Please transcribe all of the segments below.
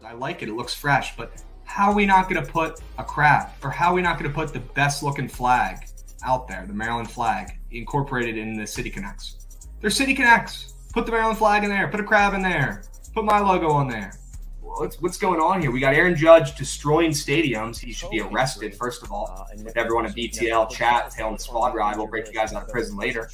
I like it. It looks fresh. But how are we not going to put a crab, or how are we not going to put the best looking flag out there, the Maryland flag, incorporated in the City Connects? They're City Connects. Put the Maryland flag in there. Put a crab in there. Put my logo on there. What's going on here? We got Aaron Judge destroying stadiums. He should be arrested, first of all. With everyone at BTL chat, Tail and Squad Ride, we'll break you guys out of prison later.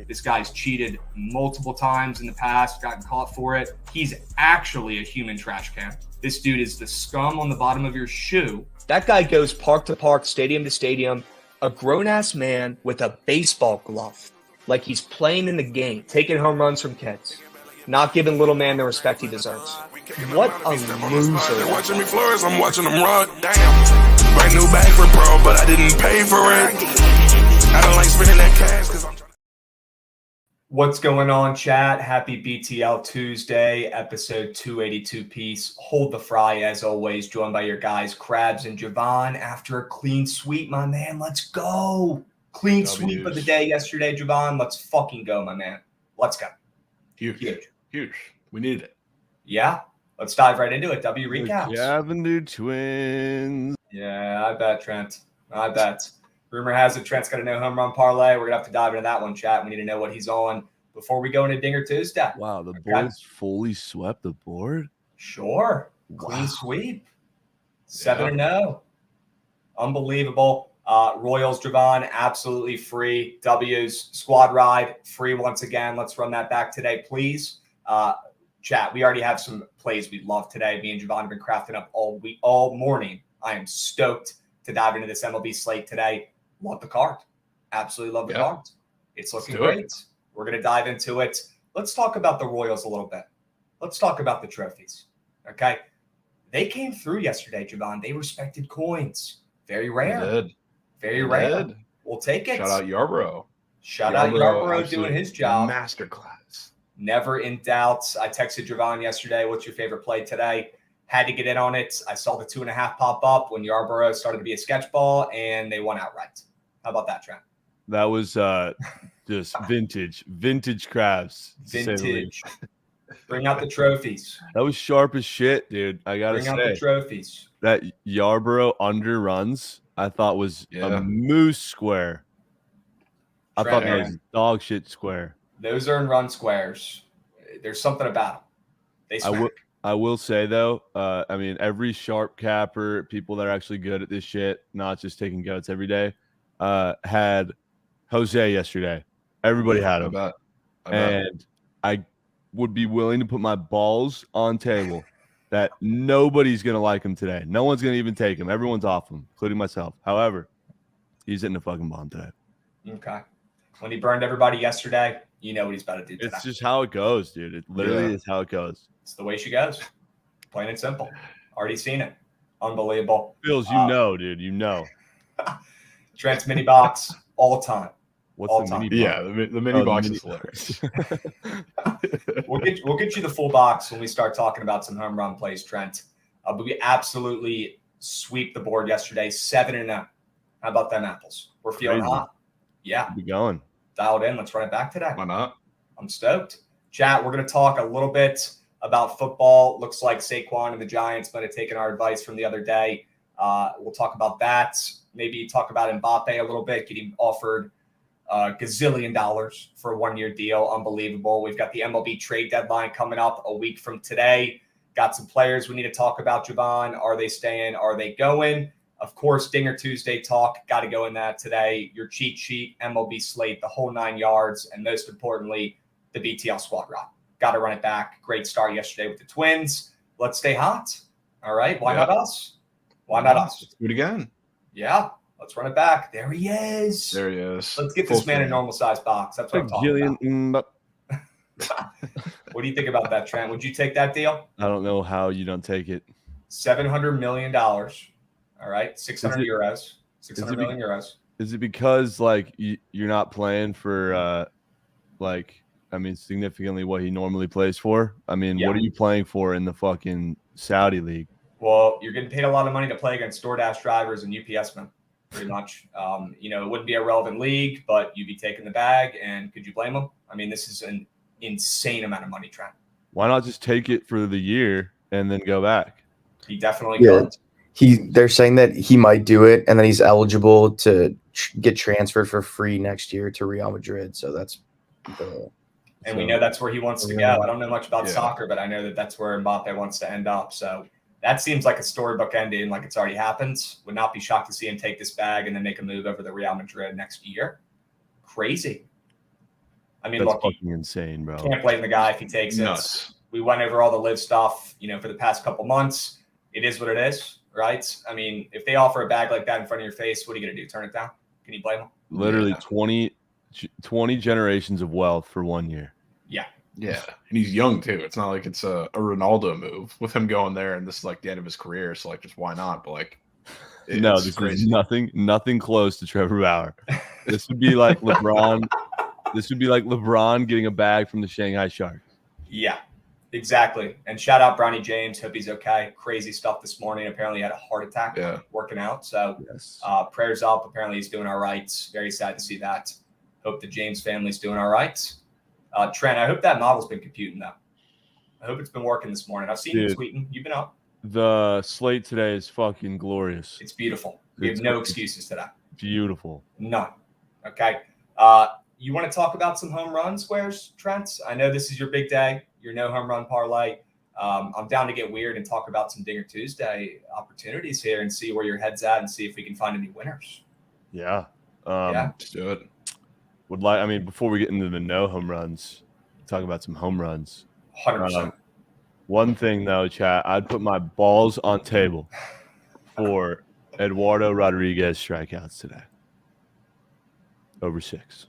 This guy's cheated multiple times in the past, gotten caught for it. He's actually a human trash can. This dude is the scum on the bottom of your shoe. That guy goes park to park, stadium to stadium, a grown-ass man with a baseball glove, like he's playing in the game, taking home runs from kids, not giving little man the respect he deserves. What a loser. They're watching me flourish, I'm watching them run. Damn. Brand new bag for pro, but I didn't pay for it. I don't like spending that cash because I'm trying. What's going on, chat? Happy BTL Tuesday, episode 282 piece. Hold the fry, as always, joined by your guys, Krabs and Javon. After a clean sweep, my man, let's go. Clean sweep of the day yesterday, Javon. Let's fucking go, my man. Let's go. Huge. We needed it. Yeah. Let's dive right into it. W recaps. Avenue Twins. Yeah, I bet, Trent. I bet. Rumor has it Trent's got a no home run parlay. We're going to have to dive into that one, chat. We need to know what he's on before we go into Dinger Tuesday. Wow, the boys fully swept the board? Sure. Clean sweep. 7-0. Unbelievable. Royals, Javon, absolutely free. W's, Squad Ride, free once again. Let's run that back today, please. Chat, we already have some plays we love today. Me and Javon have been crafting up all morning. I am stoked to dive into this MLB slate today. Love the card. Absolutely love the card. It's looking great. We're going to dive into it. Let's talk about the Royals a little bit. Let's talk about the trophies. Okay. They came through yesterday, Javon. They respected coins. Very rare. Very rare. We'll take it. Shout out Yarbrough. Shout out Yarbrough doing his job. Masterclass. Never in doubt. I texted Javon yesterday, what's your favorite play today? Had to get in on it. I saw the 2.5 pop up when Yarbrough started to be a sketch ball, and they won outright. How about that, Trent? That was just vintage Krabs. Vintage. Bring out the trophies. That was sharp as shit, dude. I got to say. Bring out the trophies. That Yarbrough underruns, I thought was a moose square. I thought that was dog shit square. Those earned run squares. There's something about them. They smack. I will say, though, I mean, every sharp capper, people that are actually good at this shit, not just taking goats every day, had Jose yesterday. Everybody had him. And I would be willing to put my balls on table that nobody's going to like him today. No one's going to even take him. Everyone's off him, including myself. However, he's hitting a fucking bomb today. Okay. When he burned everybody yesterday, you know what he's about to do today. It's just how it goes, dude. It literally is how it goes. It's the way she goes. Plain and simple. Already seen it. Unbelievable. Bills, you know, dude. You know. Trent's mini box all time. What's all the time. mini box? Yeah, the mini box is hilarious. We'll get you the full box when we start talking about some home run plays, Trent. But we absolutely sweep the board yesterday, 7-0. How about them apples? We're feeling hot. Yeah. Be going. Dialed in. Let's run it back today. Why not? I'm stoked. Chat, we're going to talk a little bit about football. Looks like Saquon and the Giants might have taken our advice from the other day. We'll talk about that. Maybe talk about Mbappe a little bit, getting offered gazillion dollars for a one-year deal. Unbelievable. We've got the MLB trade deadline coming up a week from today. Got some players we need to talk about, Javon. Are they staying? Are they going? Of course, Dinger Tuesday talk. Got to go in that today. Your cheat sheet, MLB slate, the whole 9 yards, and most importantly, the BTL Squad Ride. Got to run it back. Great start yesterday with the Twins. Let's stay hot. All right. Why not us? Why not us? Let's do it again. Yeah. Let's run it back. There he is. There he is. Let's get this man a normal size box. That's what I'm talking about. What do you think about that, Trent? Would you take that deal? I don't know how you don't take it. $700 million. All right. 600 euros. 600 million euros. Is it because, like, you're not playing for, significantly what he normally plays for? I mean, What are you playing for in the fucking Saudi league? Well, you're getting paid a lot of money to play against DoorDash drivers and UPS men, pretty much. It wouldn't be a relevant league, but you'd be taking the bag, and could you blame them? I mean, this is an insane amount of money, Trent. Why not just take it for the year and then go back? He definitely Yeah. could. They're saying that he might do it, and then he's eligible to get transferred for free next year to Real Madrid. So that's and we know that's where he wants to go. I don't know much about Yeah. soccer, but I know that that's where Mbappe wants to end up. So that seems like a storybook ending, like it's already happened. Would not be shocked to see him take this bag and then make a move over to Real Madrid next year. Crazy. I mean, That's look, fucking insane, bro. can't blame the guy if he takes it. Nuts. We went over all the live stuff, for the past couple months. It is what it is, right? I mean, if they offer a bag like that in front of your face, what are you going to do? Turn it down? Can you blame them? Literally Yeah. 20 generations of wealth for 1 year. Yeah, and he's young too. It's not like it's a Ronaldo move with him going there, and this is like the end of his career. So like, just why not? But like, No, it's this crazy. is nothing close to Trevor Bauer. This would be like LeBron. This would be like LeBron getting a bag from the Shanghai Sharks. Yeah, exactly. And shout out Bronny James. Hope he's okay. Crazy stuff this morning. Apparently he had a heart attack working out. So Yes. prayers up. Apparently he's doing all right. Very sad to see that. Hope the James family's doing all right. Trent, I hope that model's been computing, though. I hope it's been working this morning. I've seen you tweeting. You've been up. The slate today is fucking glorious. It's beautiful. We have no excuses to that. Beautiful. None. Okay. You want to talk about some home run squares, Trent? I know this is your big day. Your no home run parlay. I'm down to get weird and talk about some Dinger Tuesday opportunities here and see where your head's at and see if we can find any winners. Yeah. Let's do it. Before we get into the no home runs, talk about some home runs. 100%. One thing though, chat, I'd put my balls on table for Eduardo Rodriguez strikeouts today. Over 6.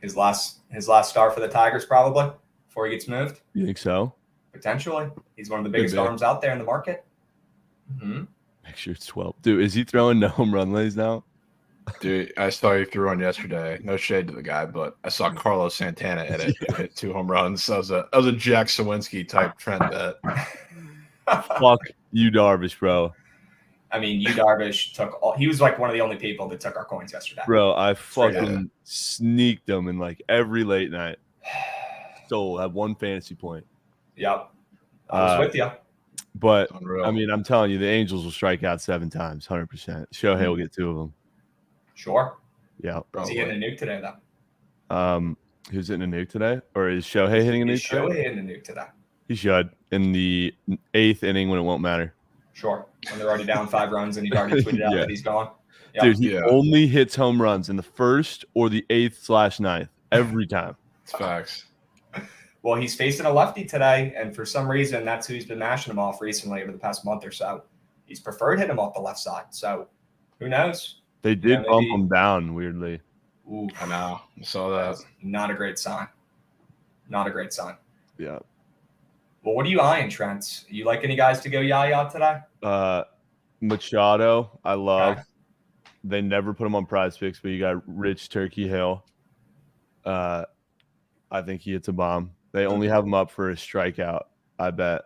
His last start for the Tigers, probably, before he gets moved. You think so? Potentially. He's one of the biggest be. arms out there in the market. Mm-hmm. Make sure it's 12. Dude, is he throwing no home run lays now? Dude, I saw you threw one yesterday. No shade to the guy, but I saw Carlos Santana hit 2 home runs. That was a Jack Sawinski type trend bet. Fuck you, Darvish, bro. I mean, Yu Darvish he was like one of the only people that took our coins yesterday. Bro, I fucking sneaked them in like every late night. Stole at one fantasy point. Yep. I was with you. But, Unreal. I mean, I'm telling you, the Angels will strike out 7 times, 100%. Shohei will get 2 of them. Sure. Yeah. Is he hitting a nuke today, though? Who's hitting a nuke today? Or is Shohei hitting a nuke Is Shohei hitting a nuke today? He should in the 8th inning when it won't matter. Sure. When they're already down 5 runs and he's already tweeted out that he's gone. Yep. Dude, he only hits home runs in the 1st or the 8th/9th every time. It's facts. Well, he's facing a lefty today, and for some reason, that's who he's been mashing him off recently over the past month or so. He's preferred hitting him off the left side. So who knows? They did bump him down, weirdly. Ooh, I know. I saw that. Not a great sign. Not a great sign. Yeah. Well, what are you eyeing, Trent? You like any guys to go yaya today? Machado, I love. Okay. They never put him on Prize Picks, but you got Rich Turkey Hill. I think he hits a bomb. They only have him up for a strikeout, I bet.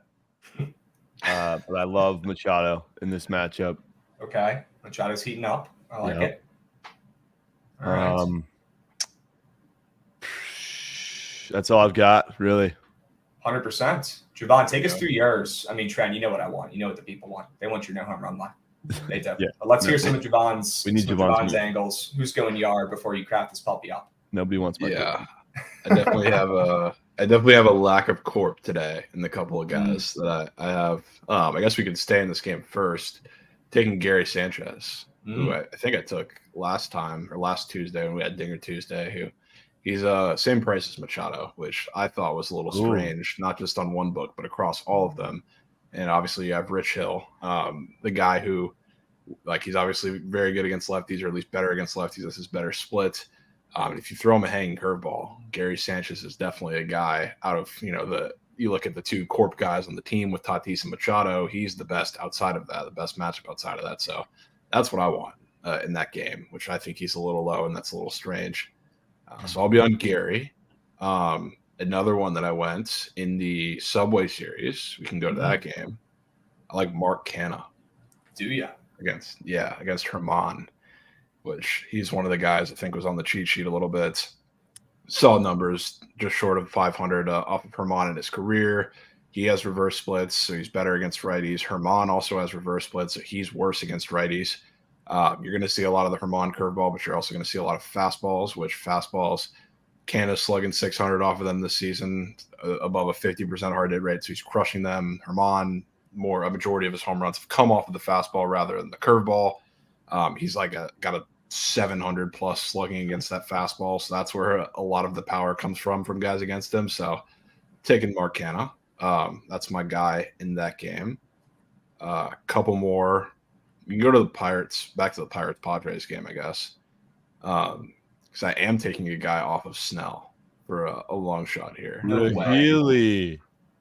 But I love Machado in this matchup. Okay. Machado's heating up. I like it. All right. That's all I've got, really. 100%. Javon, take us through yours. I mean, Trent, you know what I want. You know what the people want. They want your no home run line. They do. Yeah. But let's hear some of Javon's, We need Javon's angles. Who's going yard before you craft this puppy up? Nobody wants my Yeah. I definitely have a lack of corp today in the couple of guys that I have. I guess we could stay in this game first. Taking Gary Sanchez, who I think I took last Tuesday when we had Dinger Tuesday, who he's same price as Machado, which I thought was a little strange, not just on one book, but across all of them. And obviously you have Rich Hill, the guy who, like, he's obviously very good against lefties, or at least better against lefties. This is better split. If you throw him a hanging curveball, Gary Sanchez is definitely a guy out of, you look at the 2 corp guys on the team with Tatis and Machado, he's the best outside of that, the best matchup outside of that. So that's what I want in that game, which I think he's a little low, and that's a little strange. So I'll be on Gary. Another one that I went in the Subway Series, we can go to that game. I like Mark Canha. Do you? Against Herman, which he's one of the guys I think was on the cheat sheet a little bit. Solid numbers, just short of 500 off of Herman in his career. he has reverse splits, so he's better against righties. Herman also has reverse splits, so he's worse against righties. You're going to see a lot of the Herman curveball, but you're also going to see a lot of fastballs, which fastballs, Canada's slugging 600 off of them this season, above a 50% hard hit rate, so he's crushing them. Herman, a majority of his home runs have come off of the fastball rather than the curveball. He's like got a 700 plus slugging against that fastball, so that's where a lot of the power comes from guys against him. So taking Mark Canha, that's my guy in that game. A couple more. You can go to the Pirates, back to the Pirates-Padres game, I guess. Because I am taking a guy off of Snell for a long shot here. Really?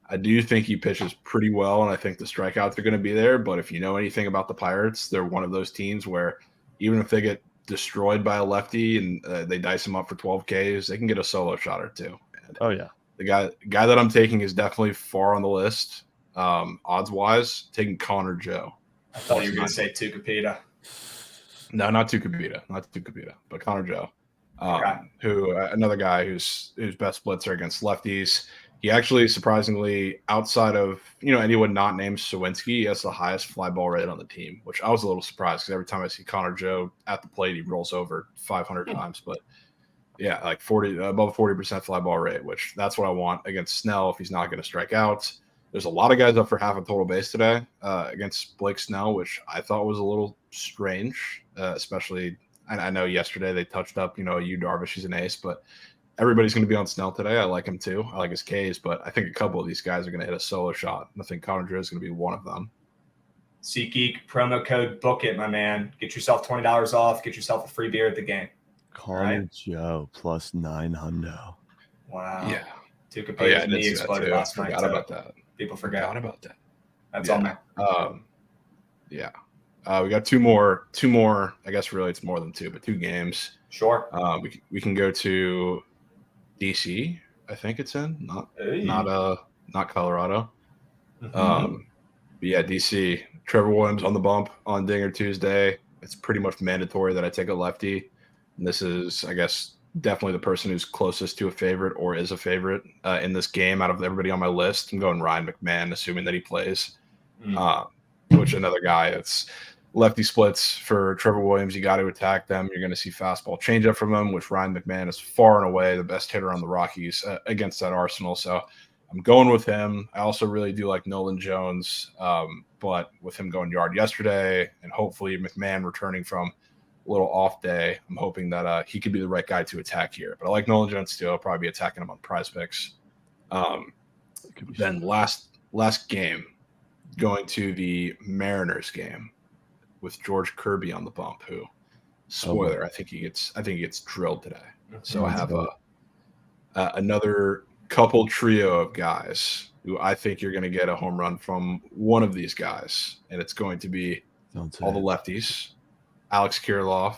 I do think he pitches pretty well, and I think the strikeouts are going to be there. But if you know anything about the Pirates, they're one of those teams where even if they get destroyed by a lefty and they dice him up for 12 Ks, they can get a solo shot or two. And Oh, yeah. the guy that I'm taking is definitely far on the list, odds-wise, taking Connor Joe. I thought you were going to say Tucupita. No, not Tucupita, but Connor Joe, who another guy whose best splits are against lefties. He actually, surprisingly, outside of anyone not named Sawinski, he has the highest fly ball rate on the team, which I was a little surprised because every time I see Connor Joe at the plate, he rolls over 500 times. But yeah, like above 40% fly ball rate, which that's what I want against Snell if he's not going to strike out. There's a lot of guys up for half a total base today against Blake Snell, which I thought was a little strange, especially I know yesterday they touched up, Yu Darvish, he's an ace, but everybody's going to be on Snell today. I like him too. I like his Ks, but I think a couple of these guys are going to hit a solo shot. And I think Connor Joe is going to be one of them. SeatGeek, promo code book it, my man. Get yourself $20 off. Get yourself a free beer at the game. Connor Joe plus 900. Wow. Yeah. Tucupita's knee exploded last night. Forgot about that. People forgot about that. That's on there. Yeah. We got two more. I guess really it's more than two, but 2 games. Sure. We can go to DC. I think it's in not Colorado. Mm-hmm. But yeah, DC. Trevor Williams on the bump on Dinger Tuesday. It's pretty much mandatory that I take a lefty. And this is, I guess, definitely the person who's closest to a favorite or is a favorite in this game out of everybody on my list. I'm going Ryan McMahon, assuming that he plays. Which another guy, it's lefty splits for Trevor Williams. You got to attack them. You're going to see fastball changeup from him, which Ryan McMahon is far and away the best hitter on the Rockies against that arsenal. So I'm going with him. I also really do like Nolan Jones, but with him going yard yesterday and hopefully McMahon returning from a little off day, I'm hoping that he could be the right guy to attack here. But I like Nolan Jones too. I'll probably be attacking him on Prize Picks. Then last game, going to the Mariners game with George Kirby on the bump, who, spoiler, I think he gets drilled today. So I have another couple trio of guys who I think you're going to get a home run from one of these guys, and it's going to be all the lefties: Alex Kirilloff,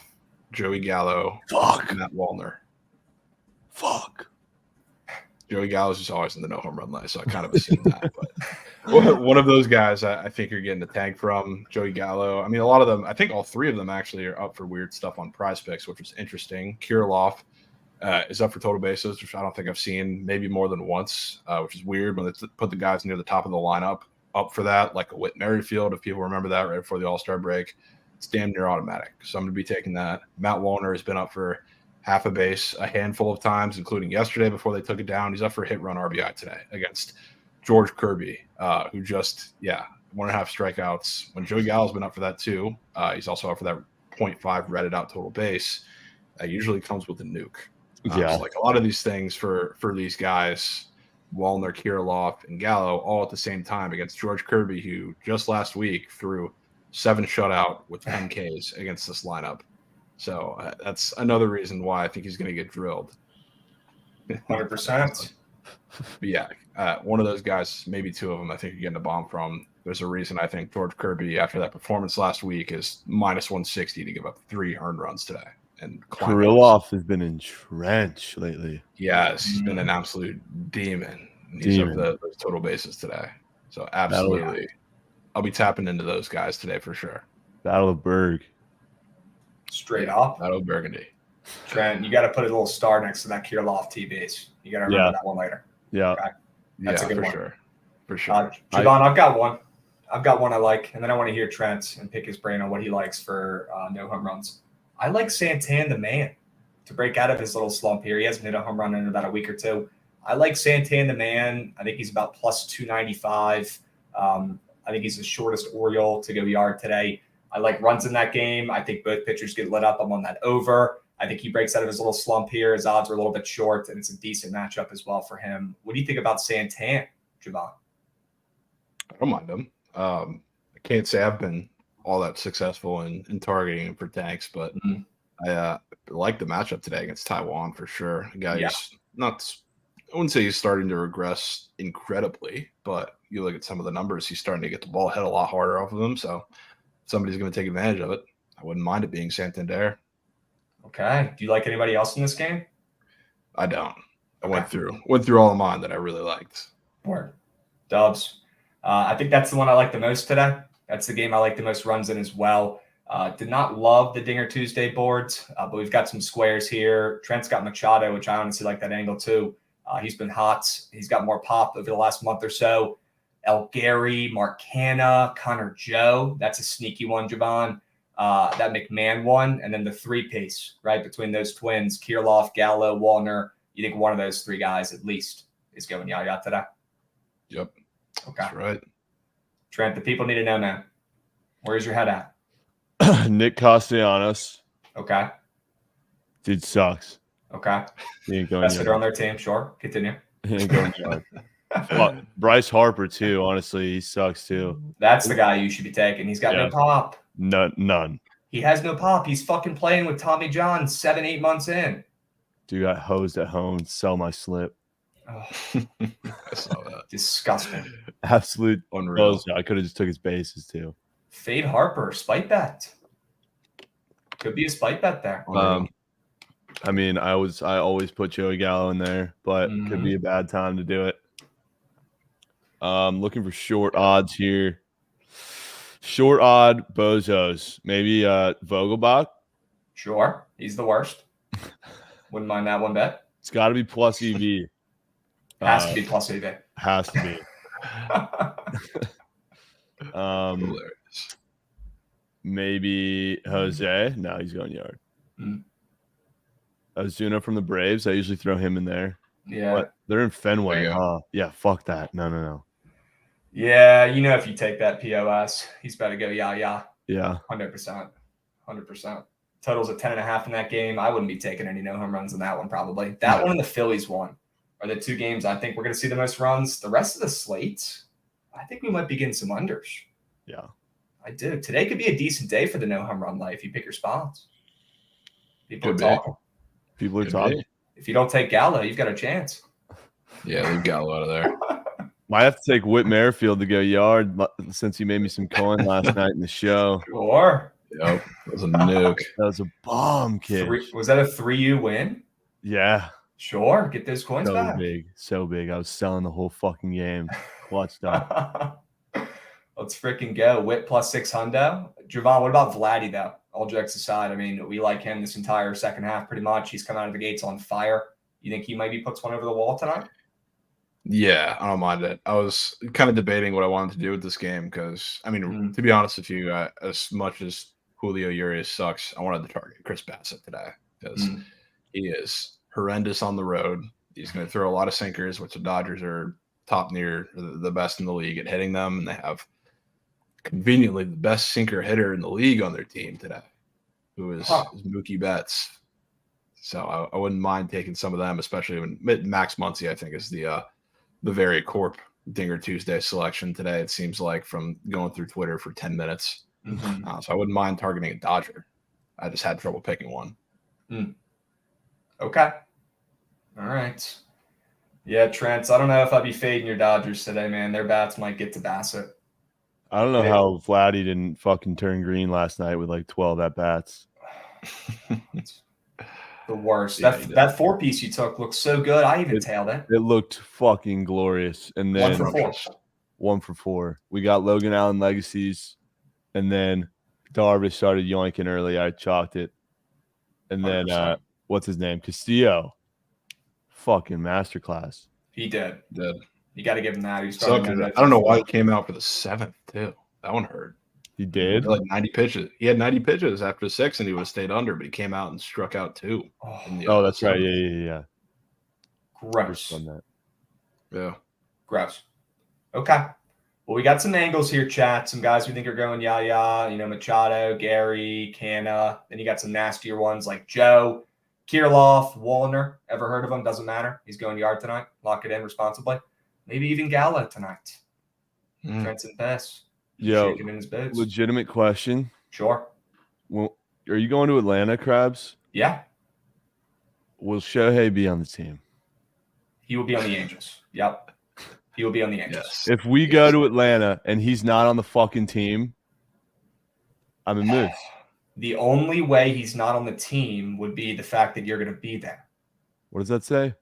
Joey Gallo, and Matt Wallner. Joey Gallo's just always in the no home run list, so I kind of assumed that. But one of those guys I think you're getting the tag from. Joey Gallo. I mean, a lot of them, I think all 3 of them actually are up for weird stuff on Prize Picks, which was interesting. Kirilloff is up for total bases, which I don't think I've seen maybe more than once, which is weird when they put the guys near the top of the lineup up for that, like a Whit Merrifield, if people remember that right before the All-Star break. It's damn near automatic. So I'm going to be taking that. Matt Wallner has been up for half a base a handful of times, including yesterday before they took it down. He's up for hit run RBI today against George Kirby, who just, 1.5 strikeouts. When Joey Gallo's been up for that too. He's also up for that 0.5 redded out total base. Usually comes with a nuke. So like a lot of these things for these guys, Wallner, Kirilloff, and Gallo, all at the same time against George Kirby, who just last week threw 7 shutout with 10 Ks against this lineup. So that's another reason why I think he's going to get drilled. 100%. Yeah, one of those guys, maybe 2 of them, I think you're getting a bomb from. There's a reason I think George Kirby, after that performance last week, is minus 160 to give up 3 earned runs today. And Kirilloff has been entrenched lately. Yes, he's been an absolute demon. He's up those total bases today. So absolutely, I'll be tapping into those guys today for sure. Battle of Berg. Straight up. Battle of Burgundy. Trent, you got to put a little star next to that Kirilloff T base. You got to remember that one later. Yeah. Okay? That's a good one. For for sure. Javon, I've got one. I like, and then I want to hear Trent and pick his brain on what he likes for no home runs. I like Santan the man to break out of his little slump here. He hasn't hit a home run in about a week or two. I like Santan the man. I think he's about plus 295. I think he's the shortest Oriole to go yard today. I like runs in that game. I think both pitchers get lit up. I'm on that over. I think he breaks out of his little slump here. His odds are a little bit short, and it's a decent matchup as well for him. What do you think about Santan, Javon? I don't mind him. I can't say I've been all that successful in targeting him for tanks, but I like the matchup today against Taiwan for sure. A guy who's not, I wouldn't say he's starting to regress incredibly, but you look at some of the numbers, he's starting to get the ball hit a lot harder off of him. So somebody's going to take advantage of it. I wouldn't mind it being Santander. Okay. Do you like anybody else in this game? I don't. I went through all of mine that I really liked. Word. Dubs. I think that's the one I like the most today. That's the game I like the most runs in as well. Did not love the Dinger Tuesday boards, but we've got some squares here. Trent's got Machado, which I honestly like that angle too. He's been hot. He's got more pop over the last month or so. El Gary, Marcana, Connor Joe. That's a sneaky one, Javon. That McMahon one, and then the three-piece, right, between those twins, Kirilloff, Gallo, Wallner. You think one of those three guys at least is going Yaya today? Yep. Okay. That's right. Trent, the people need to know, man. Where's your head at? Nick Castellanos. Okay. Dude sucks. Okay. He ain't going Best hitter yard. on their team. Sure. Continue. He ain't going yard. Fuck. Bryce Harper, too. Honestly, he sucks, too. That's the guy you should be taking. He's got no pop. None. He has no pop. He's fucking playing with Tommy John 7-8 months in. Dude got hosed at home. Sell my slip. Oh, I saw that. disgusting. Absolute Unreal. bullshit. I could have just took his bases, too. Fade Harper. Spite bet. Could be a spite bet there. I mean, I always put Joey Gallo in there, but could be a bad time to do it. Looking for short odds here. Short odd bozos. Maybe Vogelbach. Sure. He's the worst. Wouldn't mind that one bet. It's got to be plus EV. Has to be plus EV. Has to be. Hilarious. Maybe Jose. No, he's going yard. Ozuna from the Braves. I usually throw him in there. Yeah. But they're in Fenway. There you go. Yeah, fuck that. No. Yeah, you know if you take that POS, he's better go yeah. Yeah. 100%. Totals at 10.5 in that game. I wouldn't be taking any no home runs in that one probably. That one and the Phillies one are the two games I think we're going to see the most runs. The rest of the slates, I think we might be getting some unders. Yeah. I do. Today could be a decent day for the no home run life. You pick your spots. People Could are be. talking. People are Could talking. be. If you don't take Gallo, you've got a chance. Yeah, leave Gallo out of there. Might have to take Whit Merrifield to go yard since he made me some coin last night in the show. Sure. Yep. That was a nuke. That was a bomb kick. Was that a 3U win? Yeah. Sure. Get those coins So back. big. So big. I was selling the whole fucking game. Clutched up. Let's freaking go. Whit plus 600. Javon, what about Vladdy, though? All jokes aside, I mean, we like him this entire second half pretty much. He's come out of the gates on fire. You think he maybe puts one over the wall tonight? Yeah, I don't mind it. I was kind of debating what I wanted to do with this game because, I mean, to be honest with you, as much as Julio Urias sucks, I wanted to target Chris Bassett today because he is horrendous on the road. He's going to throw a lot of sinkers, which the Dodgers are top near the best in the league at hitting them, and they have conveniently the best sinker hitter in the league on their team today, who is Mookie Betts. So I wouldn't mind taking some of them, especially when Max Muncy, I think, is the very corp Dinger Tuesday selection today. It seems like from going through Twitter for 10 minutes. So I wouldn't mind targeting a Dodger. I just had trouble picking one. Okay. All right. Yeah, Trent, I don't know if I'd be fading your Dodgers today, man. Their bats might get to Bassett. I don't know how Vladdy didn't fucking turn green last night with like 12 at bats. The worst. Yeah, that four-piece you took looked so good. I even tailed it. It looked fucking glorious. And then 1 for 4. 1 for 4. We got Logan Allen legacies, and then Darvish started yoinking early. I chalked it. And then what's his name? Castillo. Fucking masterclass. He did. You got to give him that. He's I don't know why he came out for the 7th too. That one hurt. He did? Like 90 pitches. He had 90 pitches after 6, and he would have stayed under, but he came out and struck out 2. Oh, that's right. Yeah. Gross. Yeah. Gross. Okay. Well, we got some angles here, chat. Some guys we think are going yah. Machado, Gary, Canna. Then you got some nastier ones like Joe, Kirilloff, Wallner. Ever heard of him? Doesn't matter. He's going yard tonight. Lock it in responsibly. Maybe even Gallo tonight. Trenton Pass. Yo, shaking in his boots. Legitimate question. Sure. Well, are you going to Atlanta, Krabs? Yeah. Will Shohei be on the team? He will be on the Angels. Yep. He will be on the Angels. Yes. If we go to Atlanta and he's not on the fucking team, I'm in moves. The only way he's not on the team would be the fact that you're going to be there. What does that say?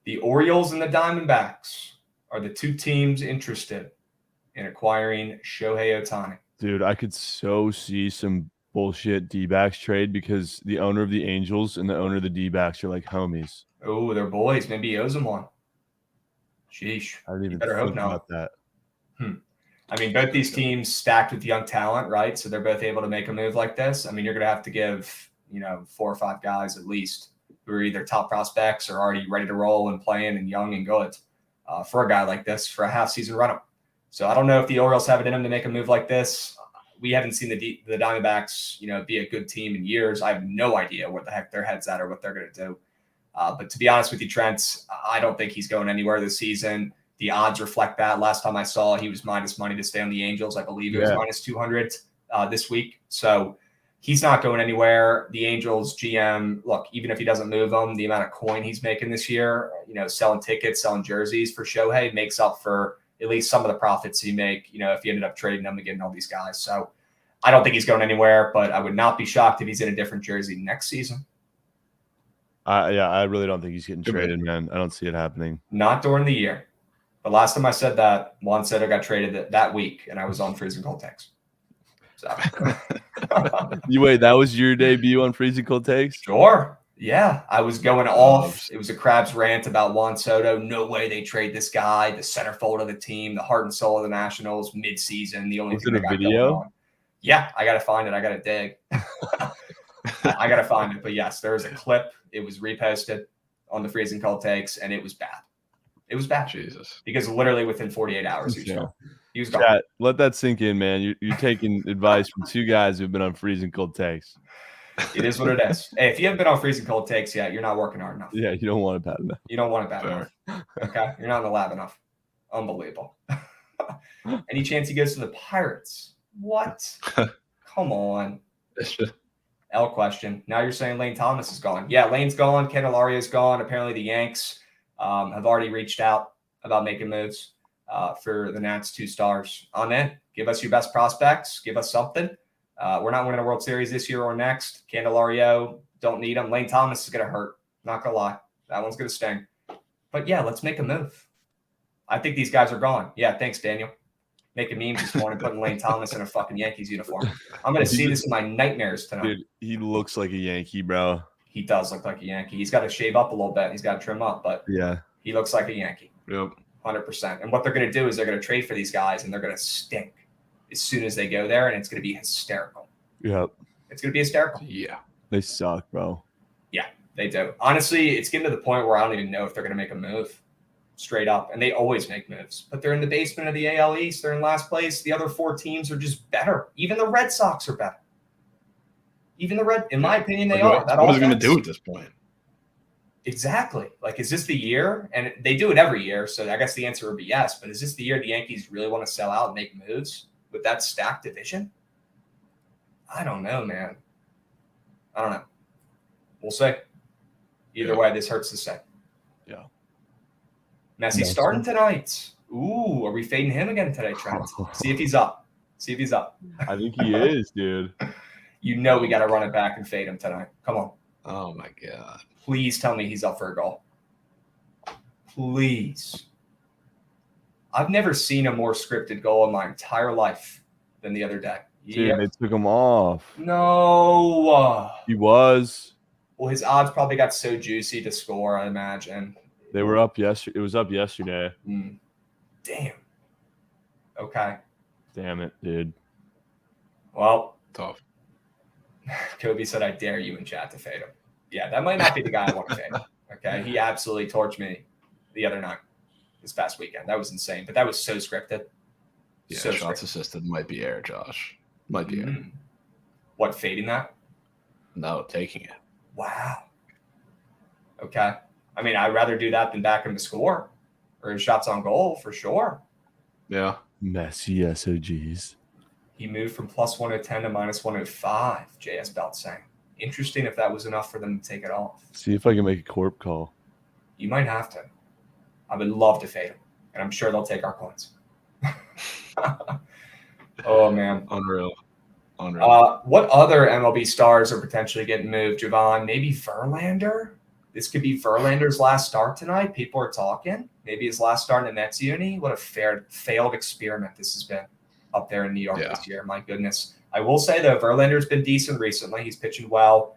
The Orioles and the Diamondbacks are the two teams interested in acquiring Shohei Ohtani. Dude, I could so see some bullshit D-backs trade because the owner of the Angels and the owner of the D-backs are like homies. Oh, they're boys. Maybe he owes them one. Sheesh. I didn't even better hope think not. about that. I mean, both these teams stacked with young talent, right? So they're both able to make a move like this. I mean, you're going to have to give, 4 or 5 guys at least who are either top prospects or already ready to roll and playing and young and good for a guy like this for a half-season run-up. So I don't know if the Orioles have it in them to make a move like this. We haven't seen the Diamondbacks, be a good team in years. I have no idea what the heck their head's at or what they're going to do. But to be honest with you, Trent, I don't think he's going anywhere this season. The odds reflect that. Last time I saw, he was minus money to stay on the Angels. I believe it was minus 200 this week. So he's not going anywhere. The Angels GM, look, even if he doesn't move them, the amount of coin he's making this year, selling tickets, selling jerseys for Shohei makes up for at least some of the profits he make, if he ended up trading them and getting all these guys. So I don't think he's going anywhere, but I would not be shocked if he's in a different jersey next season. I really don't think he's getting traded, man. I don't see it happening. Not during the year. But last time I said that, Juan Soto got traded that week, and I was on Freezing Cold Takes. So. Wait, that was your debut on Freezing Cold Takes? Sure. Yeah, I was going off. It was a Krabs rant about Juan Soto. No way they trade this guy, the centerfold of the team, the heart and soul of the Nationals, mid-season. The only was thing it that a got video? going on. Yeah, I got to find it. I got to dig. I got to find it. But yes, there was a clip. It was reposted on the Freezing Cold Takes, and it was bad. It was bad. Jesus. Because literally within 48 hours, he was gone. Chat, let that sink in, man. You're taking advice from 2 guys who've been on Freezing Cold Takes. It is what it is. Hey, if you haven't been on Freezing Cold Takes yet, you're not working hard enough. Yeah, you don't want it bad enough. You don't want it bad enough. Okay? You're not in the lab enough. Unbelievable. Any chance he goes to the Pirates? What? Come on. L question. Now you're saying Lane Thomas is gone. Yeah, Lane's gone. Candelario's gone. Apparently the Yanks have already reached out about making moves for the Nats 2 stars. On in. Give us your best prospects. Give us something. We're not winning a World Series this year or next. Candelario, don't need him. Lane Thomas is going to hurt. Not going to lie. That one's going to sting. But, yeah, let's make a move. I think these guys are gone. Yeah, thanks, Daniel. Making memes this morning, putting Lane Thomas in a fucking Yankees uniform. I'm going to see this in my nightmares tonight. Dude, he looks like a Yankee, bro. He does look like a Yankee. He's got to shave up a little bit. He's got to trim up, but yeah, he looks like a Yankee. Yep. 100%. And what they're going to do is they're going to trade for these guys, and they're going to stink as soon as they go there, and it's going to be hysterical. Yep. It's going to be hysterical. Yeah. They suck, bro. Yeah, they do. Honestly, it's getting to the point where I don't even know if they're going to make a move straight up, and they always make moves. But they're in the basement of the AL East. They're in last place. The other 4 teams are just better. Even the Red Sox are better. In my opinion, they are. What are they going to do at this point? Exactly. Like, is this the year? And they do it every year, so I guess the answer would be yes. But is this the year the Yankees really want to sell out and make moves with that stacked division? I don't know, man. I don't know. We'll see. Either way, this hurts to say. Yeah. Messi starting tonight. Ooh, are we fading him again today, Trent? See if he's up. I think he is, dude. We got to run it back and fade him tonight. Come on. Oh, my God. Please tell me he's up for a goal. Please. I've never seen a more scripted goal in my entire life than the other day. Dude, they took him off. No. He was. Well, his odds probably got so juicy to score, I imagine. They were up yesterday. It was up yesterday. Damn. Okay. Damn it, dude. Well, Tough. Kobe said, I dare you in chat to fade him. Yeah, that might not be the guy I want to fade. Okay. He absolutely torched me the other night, this past weekend. That was insane. But that was so scripted. Yeah, So shots scripted. assisted might be air, Josh. Might be air. What, fading that? No, taking it. Wow. Okay. I mean, I'd rather do that than back him to score or his shots on goal for sure. Yeah. Messy SOGs. He moved from plus 110 to minus 105, JS Belt saying. Interesting if that was enough for them to take it off. See if I can make a corp call. You might have to. I would love to fade him, and I'm sure they'll take our coins. Oh, man. Unreal. What other MLB stars are potentially getting moved, Javon? Maybe Verlander? This could be Verlander's last start tonight. People are talking. Maybe his last start in the Mets uni. What a failed experiment this has been up there in New York this year. My goodness. I will say, though, Verlander's been decent recently. He's pitching well.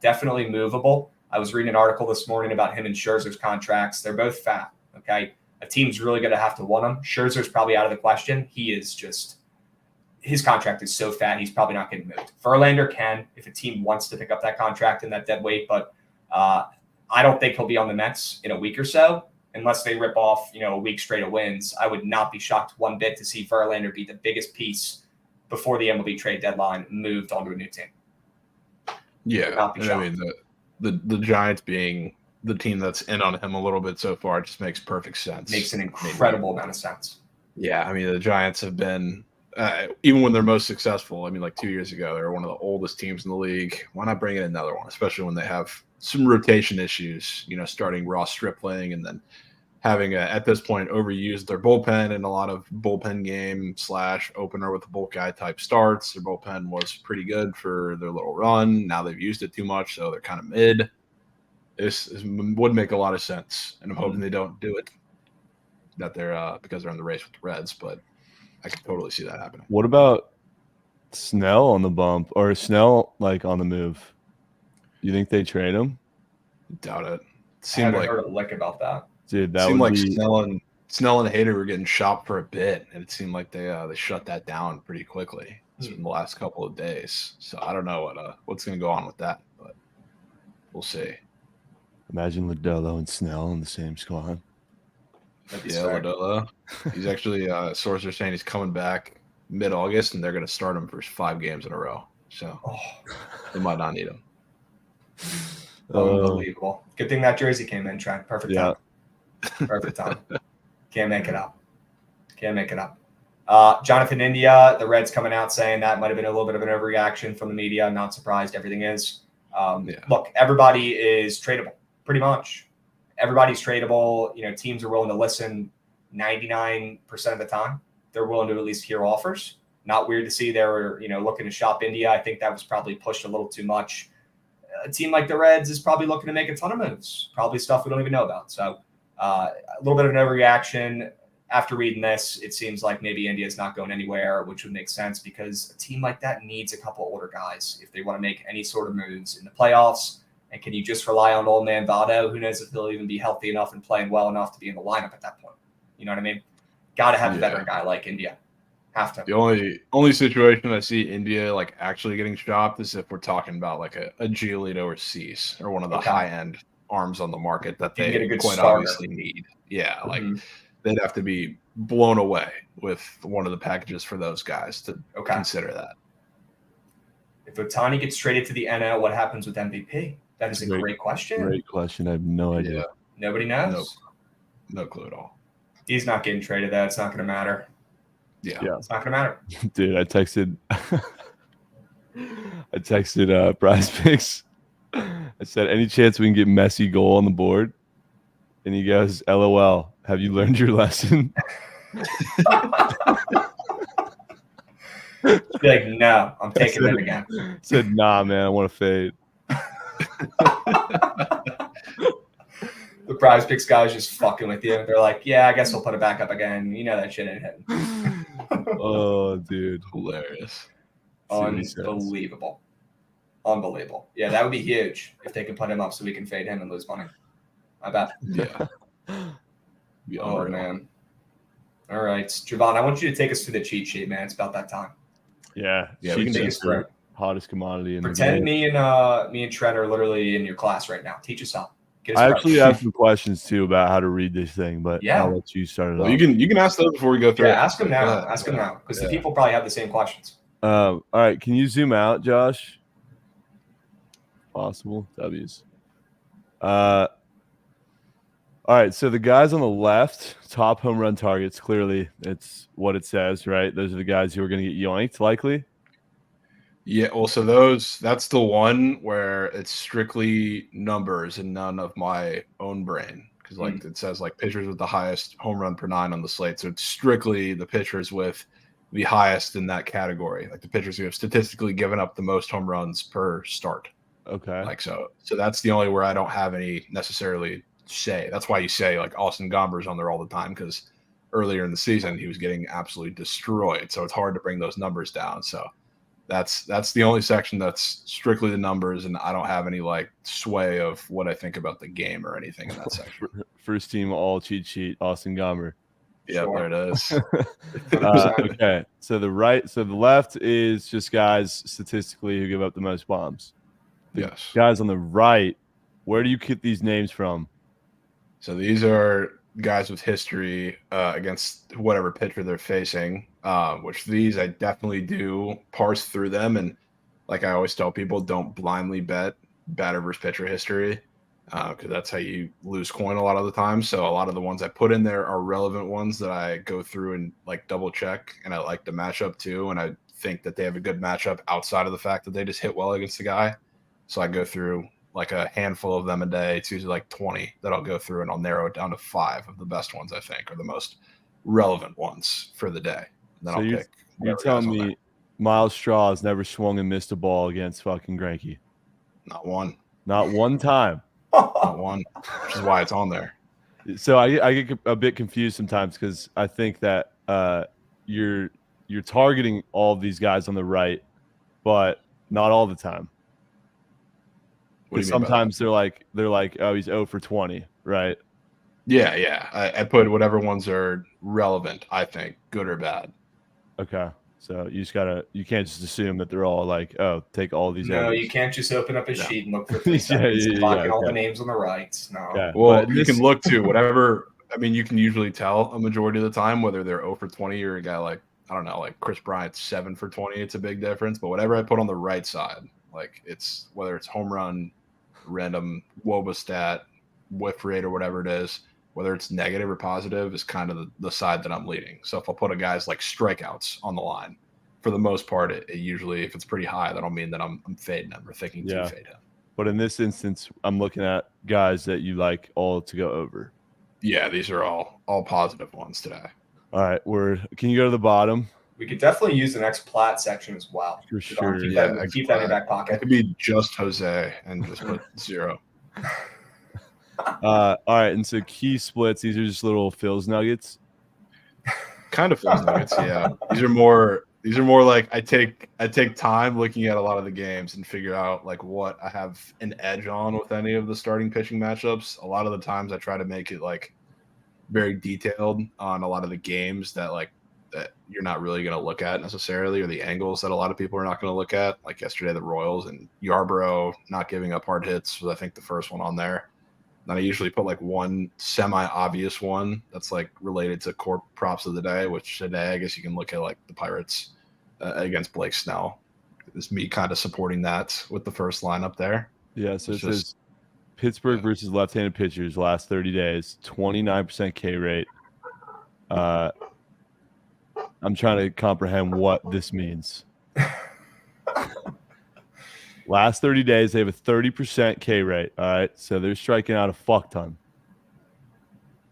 Definitely movable. I was reading an article this morning about him and Scherzer's contracts. They're both fat, okay? A team's really going to have to want him. Scherzer's probably out of the question. He is just – his contract is so fat, he's probably not getting moved. Verlander can if a team wants to pick up that contract and that dead weight, but I don't think he'll be on the Mets in a week or so unless they rip off, a week straight of wins. I would not be shocked one bit to see Verlander be the biggest piece before the MLB trade deadline moved onto a new team. Yeah, I mean the Giants being the team that's in on him a little bit so far just makes perfect sense. Makes an incredible amount of sense. Yeah, I mean the Giants have been even when they're most successful. I mean, like 2 years ago, they were one of the oldest teams in the league. Why not bring in another one, especially when they have some rotation issues? Starting Ross Stripling and then having at this point overused their bullpen and a lot of bullpen game / opener with the bulk guy type starts. Their bullpen was pretty good for their little run. Now they've used it too much, so they're kind of mid. This would make a lot of sense, and I'm hoping they don't do it. That they're because they're in the race with the Reds, but I could totally see that happening. What about Snell on the bump or Snell on the move? You think they trade him? Doubt it. I haven't heard a lick about that. Dude, that seemed would like be... Snell and Hader were getting shopped for a bit, and it seemed like they shut that down pretty quickly in the last couple of days. So I don't know what's going to go on with that, but we'll see. Imagine Lodolo and Snell in the same squad. Yeah, Lodolo. He's actually sources are saying he's coming back mid-August, and they're going to start him for 5 games in a row. So they might not need him. Unbelievable. Good thing that jersey came in, Trent. Perfect time. Perfect time. Can't make it up. Jonathan India, the Reds coming out saying that might have been a little bit of an overreaction from the media. I'm not surprised. Everything is. Look, everybody is tradable, pretty much. Everybody's tradable. Teams are willing to listen 99% of the time. They're willing to at least hear offers. Not weird to see they were, looking to shop India. I think that was probably pushed a little too much. A team like the Reds is probably looking to make a ton of moves, probably stuff we don't even know about. So a little bit of an overreaction. After reading this, it seems like maybe India's not going anywhere, which would make sense because a team like that needs a couple older guys if they want to make any sort of moves in the playoffs. And can you just rely on old man Votto? Who knows if he'll even be healthy enough and playing well enough to be in the lineup at that point? You know what I mean? Got to have a veteran guy like India. Have to. The only situation I see India actually getting shopped is if we're talking about a Giolito or Cease or one of the high end arms on the market that they quite obviously need. Yeah, they'd have to be blown away with one of the packages for those guys to consider that. If Ohtani gets traded to the NL, what happens with MVP? That is a great question. Great question. I have no idea. Yeah. Nobody knows. No clue at all. He's not getting traded. It's not going to matter. Yeah. It's not going to matter. Dude, I texted Prize Picks. I said, any chance we can get Messi goal on the board? And he goes, LOL, have you learned your lesson? Be like, no, I'm taking them again. Said, nah, man, I want to fade. The Prize Picks guys just fucking with you. They're like, yeah, I guess we'll put it back up again. You know that shit ain't hitting. Oh, dude. Hilarious. Unbelievable. Yeah, that would be huge if they could put him up so we can fade him and lose money. I bet. Yeah. Be Oh, unreal. man. All right. Javon, I want you to take us through the cheat sheet, man. It's about that time. Yeah, Yeah, we can cheat take us sheets are through. hottest commodity in the Pretend game. me and Trent are literally in your class right now. Teach us how. Get us I right. actually have some questions too about how to read this thing, but Yeah. I'll let you start it Well, off. you can ask those before we go through. Yeah, it. ask them Go now. ahead. Ask them now, because the Yeah. people probably have the same questions. All right, can you zoom out, Josh? Possible W's. All right, so the guys on the left, top home run targets, clearly it's what it says, right? Those are the guys who are going to get yoinked, likely. Yeah, well, so that's the one where it's strictly numbers and none of my own brain. Because like it says like pitchers with the highest home run per 9 on the slate. So it's strictly the pitchers with the highest in that category. Like the pitchers who have statistically given up the most home runs per start. Okay. Like so that's the only where I don't have any necessarily say. That's why you say like Austin Gomber's on there all the time, because earlier in the season he was getting absolutely destroyed. So it's hard to bring those numbers down. So that's the only section that's strictly the numbers, and I don't have any like sway of what I think about the game or anything in that section. First team all cheat sheet, Austin Gomber. Yeah, Sure. there it is. Okay, so the left is just guys statistically who give up the most bombs. The Yes. guys on the right, where do you get these names from? So these are guys with history against whatever pitcher they're facing, which these I definitely do parse through them. And like I always tell people, don't blindly bet batter versus pitcher history, because that's how you lose coin a lot of the time. So a lot of the ones I put in there are relevant ones that I go through and like double check, and I like the matchup too. And I think that they have a good matchup outside of the fact that they just hit well against the guy. So I go through like a handful of them a day. It's usually like 20 that I'll go through, and I'll narrow it down to 5 of the best ones I think are the most relevant ones for the day. And then So I'll you pick. You whatever tell guys on there. me Miles Straw has never swung and missed a ball against fucking Greinke. Not one, Not one time. not one, which is why it's on there. So I get a bit confused sometimes because I think that you're targeting all of these guys on the right, but not all the time. What do Because you mean by that? sometimes they're like, oh, he's 0 for 20, right? Yeah. I put whatever ones are relevant, I think, good or bad. Okay. So you can't just assume that they're all like, oh, take all these. No, Ws. you can't just open up a No. sheet and look for 3 Yeah, seconds and yeah, clock yeah, in all the okay. names on the right. No. Okay. Well, But you this- can look to whatever. I mean, you can usually tell a majority of the time whether they're 0 for 20 or a guy like, I don't know, like Chris Bryant's 7 for 20. It's a big difference. But whatever I put on the right side, like it's whether it's home run, random WOBA stat, whiff rate, or whatever it is, whether it's negative or positive is kind of the side that I'm leading. So if I put a guy's like strikeouts on the line, for the most part, it usually, if it's pretty high, that'll mean that I'm fading him or thinking Yeah. to fade him. But in this instance, I'm looking at guys that you like all to go over. Yeah, these are all positive ones today. All right, can you go to the bottom? We could definitely use the next plat section as well. For Keep sure. that- Yeah, keep that in your back It pocket. could be just Jose and just put 0. All right, and so key splits. These are just little Phil's nuggets. Kind of feels nuggets, yeah. These are more like I take time looking at a lot of the games and figure out like what I have an edge on with any of the starting pitching matchups. A lot of the times I try to make it like very detailed on a lot of the games that you're not really going to look at necessarily, or the angles that a lot of people are not going to look at. Like yesterday, the Royals and Yarbrough not giving up hard hits was I think the first one on there. Then I usually put like one semi-obvious one that's like related to core props of the day, which today I guess you can look at like the Pirates against Blake Snell. It's me kind of supporting that with the first lineup there. Yeah, so it It's says just- Pittsburgh versus left-handed pitchers last 30 days, 29% K rate. I'm trying to comprehend what this means. Last 30 days, they have a 30% K rate. All right, so they're striking out a fuck ton.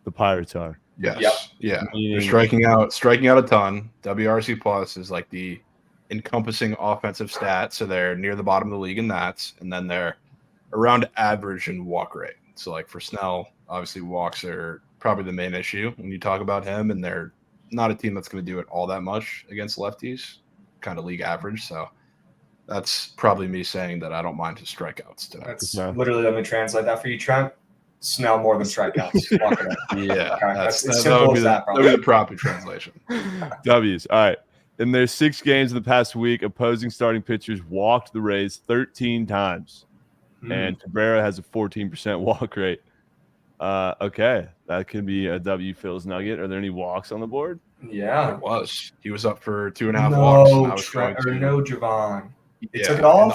The Pirates are. Yes. Yep. Yeah. They're Meaning- striking out a ton. WRC plus is like the encompassing offensive stat. So they're near the bottom of the league in that. And then they're around average in walk rate. So like for Snell, obviously walks are probably the main issue when you talk about him. And they're not a team that's going to do it all that much against lefties, kind of league average. So that's probably me saying that I don't mind his strikeouts today. That's Yeah. literally, let me translate that for you, Trent. Snell more than strikeouts. Walk it up. Yeah, Okay, that's that's as that simple would be as that, that would be the proper translation. W's. All right. In their 6 games in the past week, opposing starting pitchers walked the Rays 13 times, and Cabrera has a 14% walk rate. Okay, that could be a W Phil's Nugget. Are there any walks on the board? Yeah. He was up for 2.5 walks. And I No, was going to, no, Javon. They yeah, took it off? and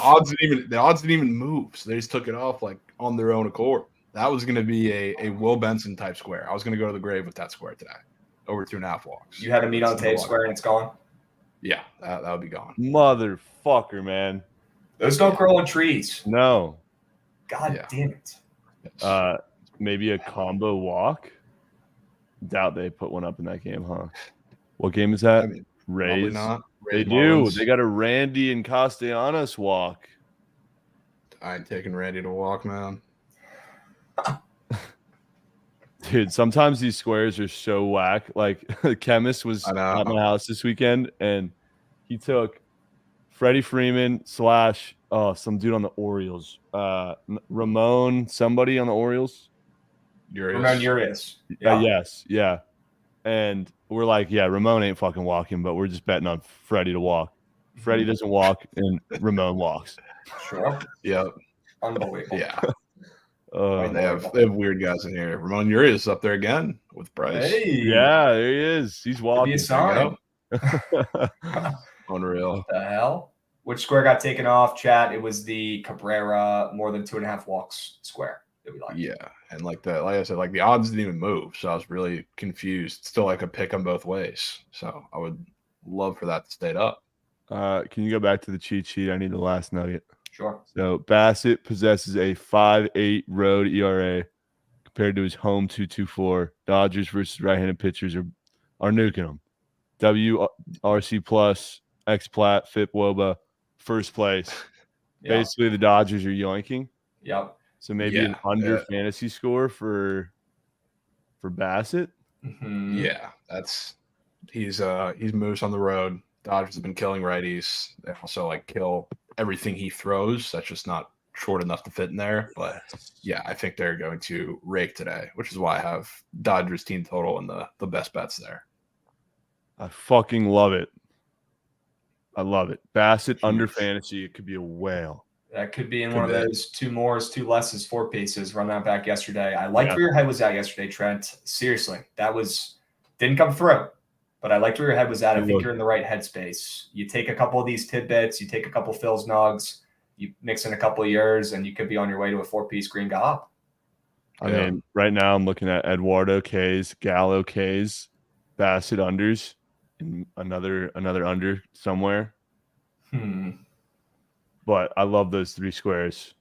the odds didn't even move, so they just took it off like on their own accord. That was going to be a Will Benson type square. I was going to go to the grave with that square today. Over 2.5 walks. You had a meet on tape square and it's gone? Yeah, that would be gone. Motherfucker, man. Those don't grow on trees. No. God damn it. Maybe a combo walk. Doubt they put one up in that game, huh? What game is that? I mean, Rays. probably not. They Rays do. Marlins. They got a Randy and Castellanos walk. I ain't taking Randy to walk, man. Dude, sometimes these squares are so whack. Like the chemist was I know. at my house this weekend, and he took Freddie Freeman / some dude on the Orioles. Ramon, somebody on the Orioles. Ramon Urias. Yes, yeah. And we're like, yeah, Ramon ain't fucking walking, but we're just betting on Freddie to walk. Freddie doesn't walk, and Ramon walks. Sure. Yep. Unbelievable. Yeah. They have weird guys in here. Ramon Urias is up there again with Bryce. Hey. Yeah, there he is. He's walking. Be a sign. Unreal. What the hell? Which square got taken off, chat? It was the Cabrera more than 2.5 walks square that we like. Yeah, and like I said, like the odds didn't even move, so I was really confused. Still, I could pick them both ways, so I would love for that to stay up. Can you go back to the cheat sheet? I need the last nugget. Sure. So Bassett possesses a 5.8 road ERA compared to his home 2.24. Dodgers versus right-handed pitchers are nuking them. WRC plus, XPlat, FIP, WOBA, first place. Yeah. Basically, the Dodgers are yoinking. Yep. So maybe an under fantasy score for Bassett. Mm-hmm. Yeah, he's moose on the road. Dodgers have been killing righties. They also like kill everything he throws. That's just not short enough to fit in there. But yeah, I think they're going to rake today, which is why I have Dodgers team total and the best bets there. I fucking love it. I love it. Bassett under fantasy. It could be a whale. That could be in one of those 2 mores, 2 lesses, 4 pieces. Run that back yesterday. I liked where your head was at yesterday, Trent. Seriously, that didn't come through. But I liked where your head was at. I think you're in the right headspace. You take a couple of these tidbits, you take a couple of Phil's nugs, you mix in a couple of yours, and you could be on your way to a 4-piece green gob. I mean, right now I'm looking at Eduardo K's, Gallo K's, Bassett unders, and another under somewhere. But I love those 3 squares.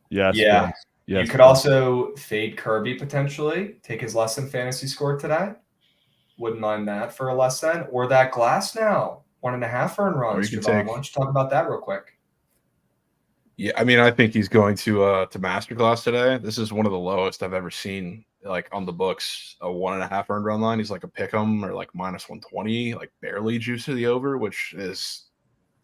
Yes. Yeah. Yes, you could also fade Kirby potentially, take his less than fantasy score today. Wouldn't mind that for a less than, or that Glass now 1.5 earned runs. Why don't you talk about that real quick? Yeah, I mean, I think he's going to Masterclass today. This is one of the lowest I've ever seen, like on the books, a 1.5 earned run line. He's like a pick'em or like -120, like barely juice to the over, which is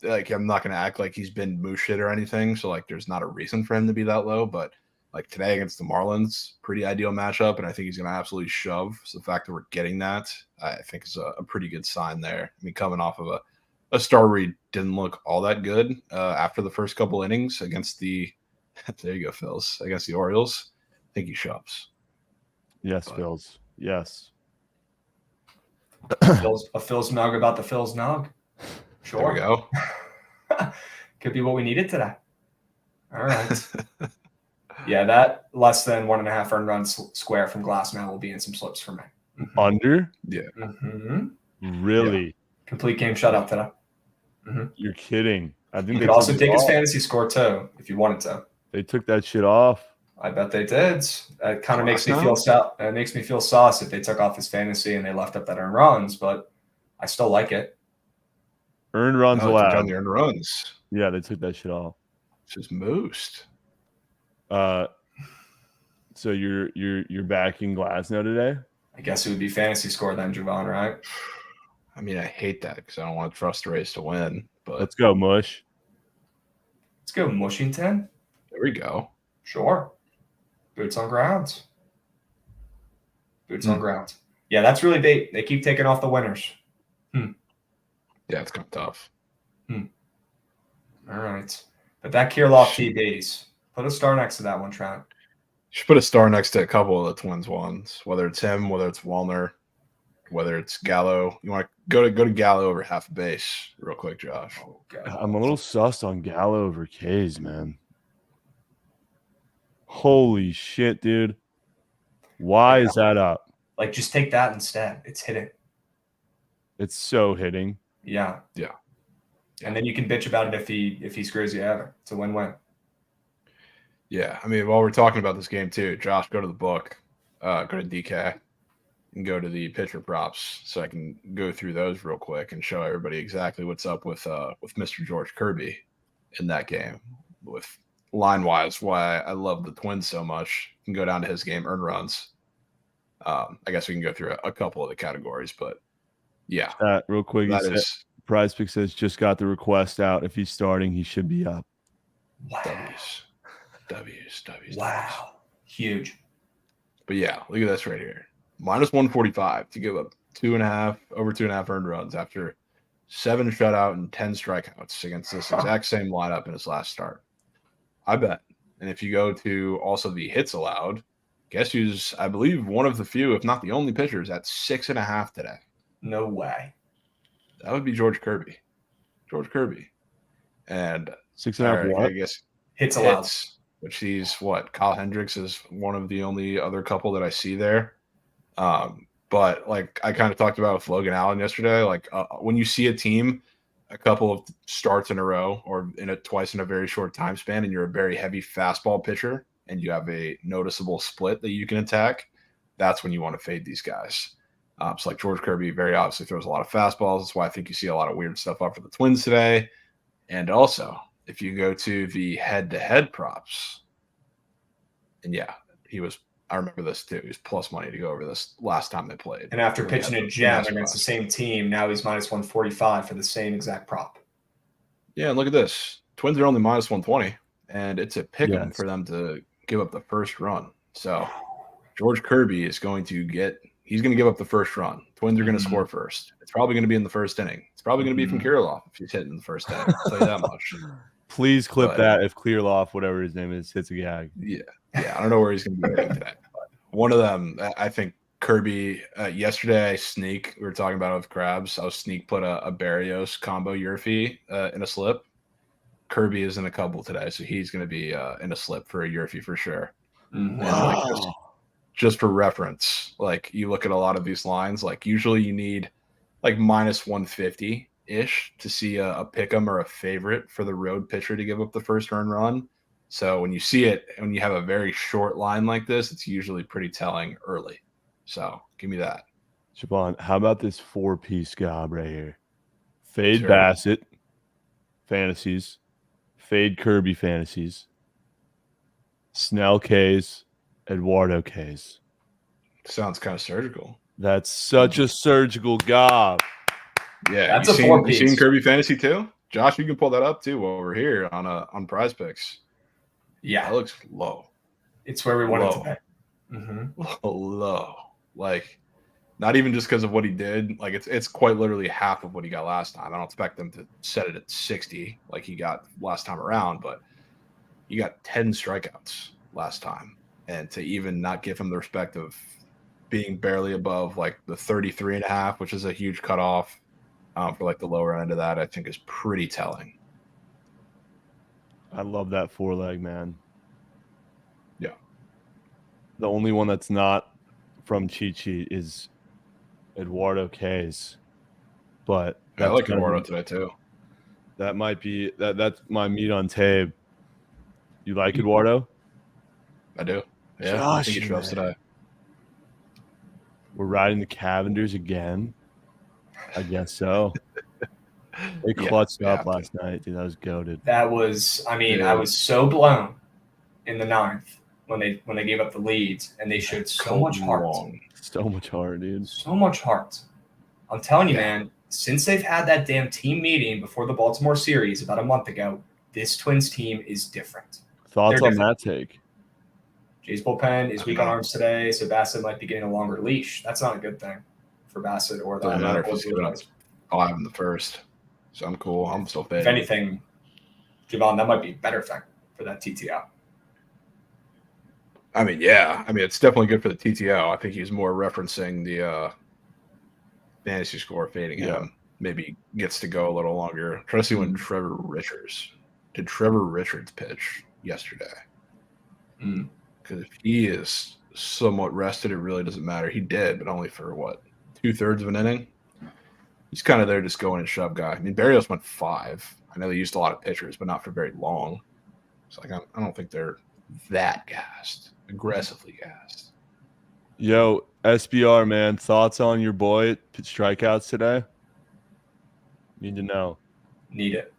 like I'm not going to act like he's been moose shit or anything. So like, there's not a reason for him to be that low, but. Like today against the Marlins, pretty ideal matchup, and I think he's going to absolutely shove. So the fact that we're getting that, I think, is a pretty good sign there. I mean, coming off of a start where he didn't look all that good after the first couple innings against there you go, Phils, against the Orioles, I think he shoves. Yes, Phils. Yes. A Phil's nug about the Phil's nug. Sure. There we go. Could be what we needed today. All right. Yeah, that less than 1.5 earned runs square from Glass now will be in some slips for me. Under? Yeah. Really? Yeah. Complete game shutout today. You're kidding. I think you could also take his fantasy score too if you wanted to. They took that shit off. I bet they did. It kind of makes me feel it makes me feel sauce if they took off his fantasy and they left up that earned runs, but I still like it. Earned runs allowed. On the earned runs. Yeah, they took that shit off. It's just moosed. So you're backing Glasnow today? I guess it would be fantasy score then, Javon, right? I mean, I hate that because I don't want to trust the Rays to win. But let's go, Mush. Let's go, Mushington. There we go. Sure. Boots on ground. Boots on ground. Yeah, that's really big. They keep taking off the winners. Yeah, it's kind of tough. All right. But that Kirilloff TBs, put a star next to that one, Trent. You should put a star next to a couple of the Twins ones, whether it's him, whether it's Wallner, whether it's Gallo. You want to go to Gallo over half a base real quick, Josh. Oh, God. I'm a little sussed on Gallo over K's, man. Holy shit, dude. Why is that up? Like, just take that instead. It's hitting. It's so hitting. Yeah. Yeah. And then you can bitch about it if he screws you ever. It's a win-win. Yeah, I mean, while we're talking about this game too, Josh, go to the book, go to DK, and go to the pitcher props, so I can go through those real quick and show everybody exactly what's up with Mr. George Kirby in that game. With line-wise, why I love the Twins so much. You can go down to his game, earned runs. I guess we can go through a couple of the categories, but yeah, Real quick, that is Prize Pick says just got the request out. If he's starting, he should be up. Wow. W's. Wow. Huge. But yeah, look at this right here. -145 to give up over 2.5 earned runs after 7 shutout and 10 strikeouts against this exact same lineup in his last start. I bet. And if you go to also the hits allowed, guess who's, I believe, one of the few, if not the only pitchers at 6.5 today. No way. That would be George Kirby. And 6.5 what? I guess Hits allowed. hits, which he's what? Kyle Hendricks is one of the only other couple that I see there. But like I kind of talked about with Logan Allen yesterday, like when you see a team a couple of starts in a row or twice in a very short time span, and you're a very heavy fastball pitcher and you have a noticeable split that you can attack, that's when you want to fade these guys. So like George Kirby very obviously throws a lot of fastballs. That's why I think you see a lot of weird stuff up for the Twins today. And also, if you go to the head-to-head props, and yeah, I remember this too. He was plus money to go over this last time they played. And after pitching a gem against the same team, now he's -145 for the same exact prop. Yeah, and look at this. Twins are only -120, and it's a pick 'em for them to give up the first run. So George Kirby is going to he's going to give up the first run. Twins are going to score first. It's probably going to be in the first inning. It's probably going to be from Kirilloff if he's hitting in the first inning. I'll tell you that much. Please clip that if Clearloff, whatever his name is, hits a gag. Yeah, I don't know where he's going to be hitting today. But one of them, I think Kirby, yesterday, we were talking about it with Krabs. I was put a Barrios combo Yurfee in a slip. Kirby is in a couple today, so he's going to be in a slip for a Yurfee for sure. Mm-hmm. And just for reference, like you look at a lot of these lines, like usually you need like -150-ish to see a pick'em or a favorite for the road pitcher to give up the first earned run. So when you see it, when you have a very short line like this, it's usually pretty telling early. So give me that. Siobhan, how about this 4-piece gob right here? Fade Sure. Bassett fantasies, fade Kirby fantasies, Snell K's, Eduardo K's. Sounds kind of surgical. That's such a surgical gob. Yeah, That's you a seen, 4-piece. You seen Kirby fantasy too? Josh, you can pull that up too while we're here on Prize Picks. Yeah, That looks low. it's where we want it to Low. be. Mm-hmm. Low. Like, not even just because of what he did. Like, it's quite literally half of what he got last time. I don't expect them to set it at 60 like he got last time around, but he got 10 strikeouts last time. And to even not give him the respect of being barely above like the 33.5, which is a huge cutoff for like the lower end of that, I think is pretty telling. I love that 4-leg, man. Yeah. The only one that's not from Cheat Sheet is Eduardo K's. But I like kind of- Eduardo today too. That might be that's my meat on tape. You like Eduardo? I do. Yeah, I think he Josh, shows today. We're riding the Cavenders again. I guess so. They Yeah, clutched we up have to. last night, dude. That was goated. That was, I mean, Yeah. I was so blown in the 9th when they gave up the leads, and they showed so much heart. Long. So much hard, dude. So much heart. I'm telling you, man, since they've had that damn team meeting before the Baltimore series about a month ago, this Twins team is different. Thoughts They're on that take? Jay's bullpen is weak on arms today, so Bassett might be getting a longer leash. That's not a good thing for Bassett or the Doesn't matter if or he's Blue giving up Jays. 5 in the first. So I'm cool. I'm still If fading. anything, Javon, that might be a better thing for that TTO. I mean, yeah. I mean, it's definitely good for the TTO. I think he's more referencing the fantasy score fading him. Maybe gets to go a little longer. Try to see when Trevor Richards pitch yesterday. Because if he is somewhat rested, it really doesn't matter. He did, but only for what, 2/3 of an inning. He's kind of there just going and shove guy. I mean, Barrios went 5. I know they used a lot of pitchers, but not for very long. So like, I don't think they're that gassed, aggressively gassed. Yo, SBR, man, thoughts on your boy strikeouts today? Need to know. Need it.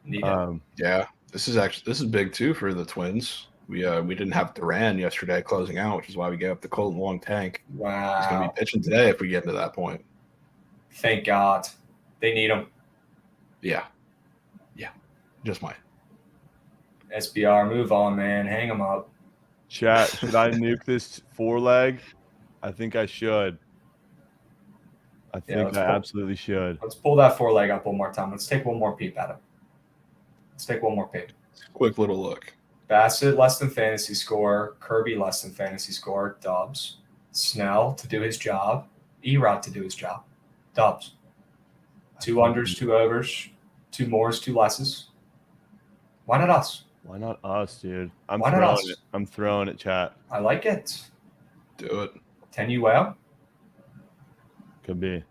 Yeah, this is big too for the Twins. We didn't have Duran yesterday closing out, which is why we gave up the Colton Wong tank. Wow. He's going to be pitching today if we get into that point. Thank God. They need him. Yeah, just might. SBR, move on, man. Hang him up. Chat, should I nuke this 4-leg? I think I should. I think I absolutely should. Let's pull that 4-leg up one more time. Let's take one more peep at it. Quick little look. Bassett, less than fantasy score. Kirby, less than fantasy score. Dubs. Snell to do his job. Erod to do his job. Dubs. 2 unders, 2 overs, 2 mores, 2 lesses. Why not us? Why not us, dude? I'm Why not throwing us? it. I'm throwing it, chat. I like it. Do it. 10 UL. Could be.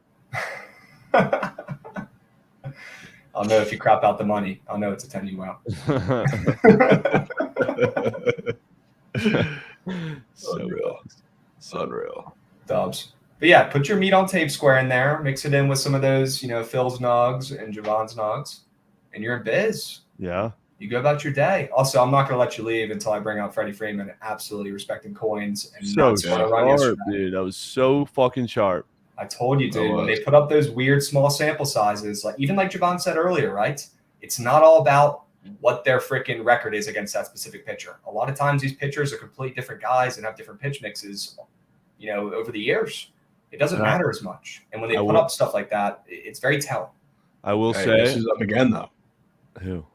I'll know if you crop out the money. I'll know it's a 10 UL. Unreal. Dubs. But yeah, put your meat on tape square in there. Mix it in with some of those, Phil's nugs and Javon's nugs, and you're in biz. Yeah. You go about your day. Also, I'm not going to let you leave until I bring out Freddie Freeman, absolutely respecting coins and So not scoring a run sharp, yesterday. dude. That was so fucking sharp. I told you, dude, when they put up those weird small sample sizes, like Javon said earlier, right? It's not all about what their freaking record is against that specific pitcher. A lot of times these pitchers are completely different guys and have different pitch mixes, over the years. It doesn't matter as much. And when they put up stuff like that, it's very telling. I will say. This is up again, though. Who?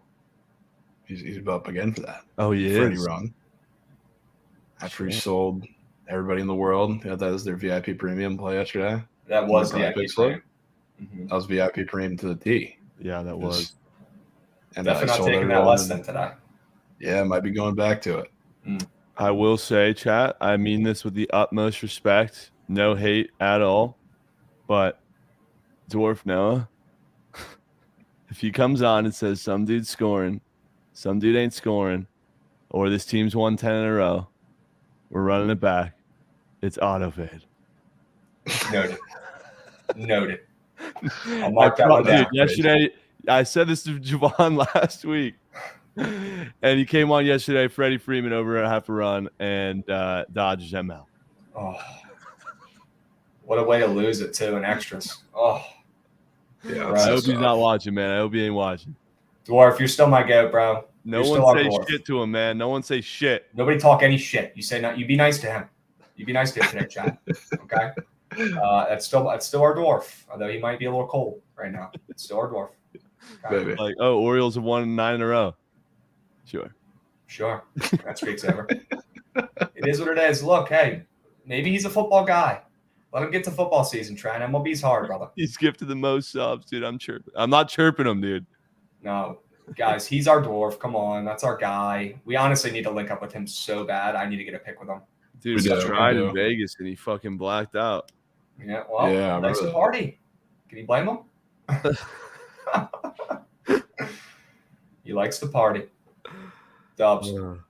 He's up again for that. Oh, he Freddie is. Run. After he sold everybody in the world. That was their VIP premium play yesterday. That was VIP VIP premium. Mm-hmm. That was VIP premium to the T. Yeah, that was. And definitely not taking that less than today. Yeah, might be going back to it. I will say, chat, I mean this with the utmost respect. No hate at all. But Dwarf Noah, if he comes on and says some dude's scoring, some dude ain't scoring, or this team's won 10 in a row, we're running it back. It's auto fade. Noted. I'll mark that one down. Dude, yesterday, I said this to Javon last week, and he came on yesterday, Freddie Freeman over at half a run, and Dodgers ML. Oh, what a way to lose it, too, in extras. Oh. Yeah, I hope he's not watching, man. I hope he ain't watching. Dwarf, you're still my goat, bro. No one say shit to him, man. No one say shit. Nobody talk any shit. You say no. You be nice to him. You be nice to him today, chat. Okay. That's still our dwarf, although he might be a little cold right now. It's still our dwarf. Okay. Like, Orioles have won 9 in a row. Sure. That streak's over. It is what it is. Look, hey, maybe he's a football guy. Let him get to football season, Trent. MLB's hard, brother. He's gifted the most subs, dude. I'm chirping. I'm not chirping him, dude. No, guys, he's our dwarf. Come on, that's our guy. We honestly need to link up with him so bad. I need to get a pic with him. Dude, he tried in Vegas and he fucking blacked out. Yeah, well, he likes to party. Can you blame him? He likes to party. Dubs. Unreal.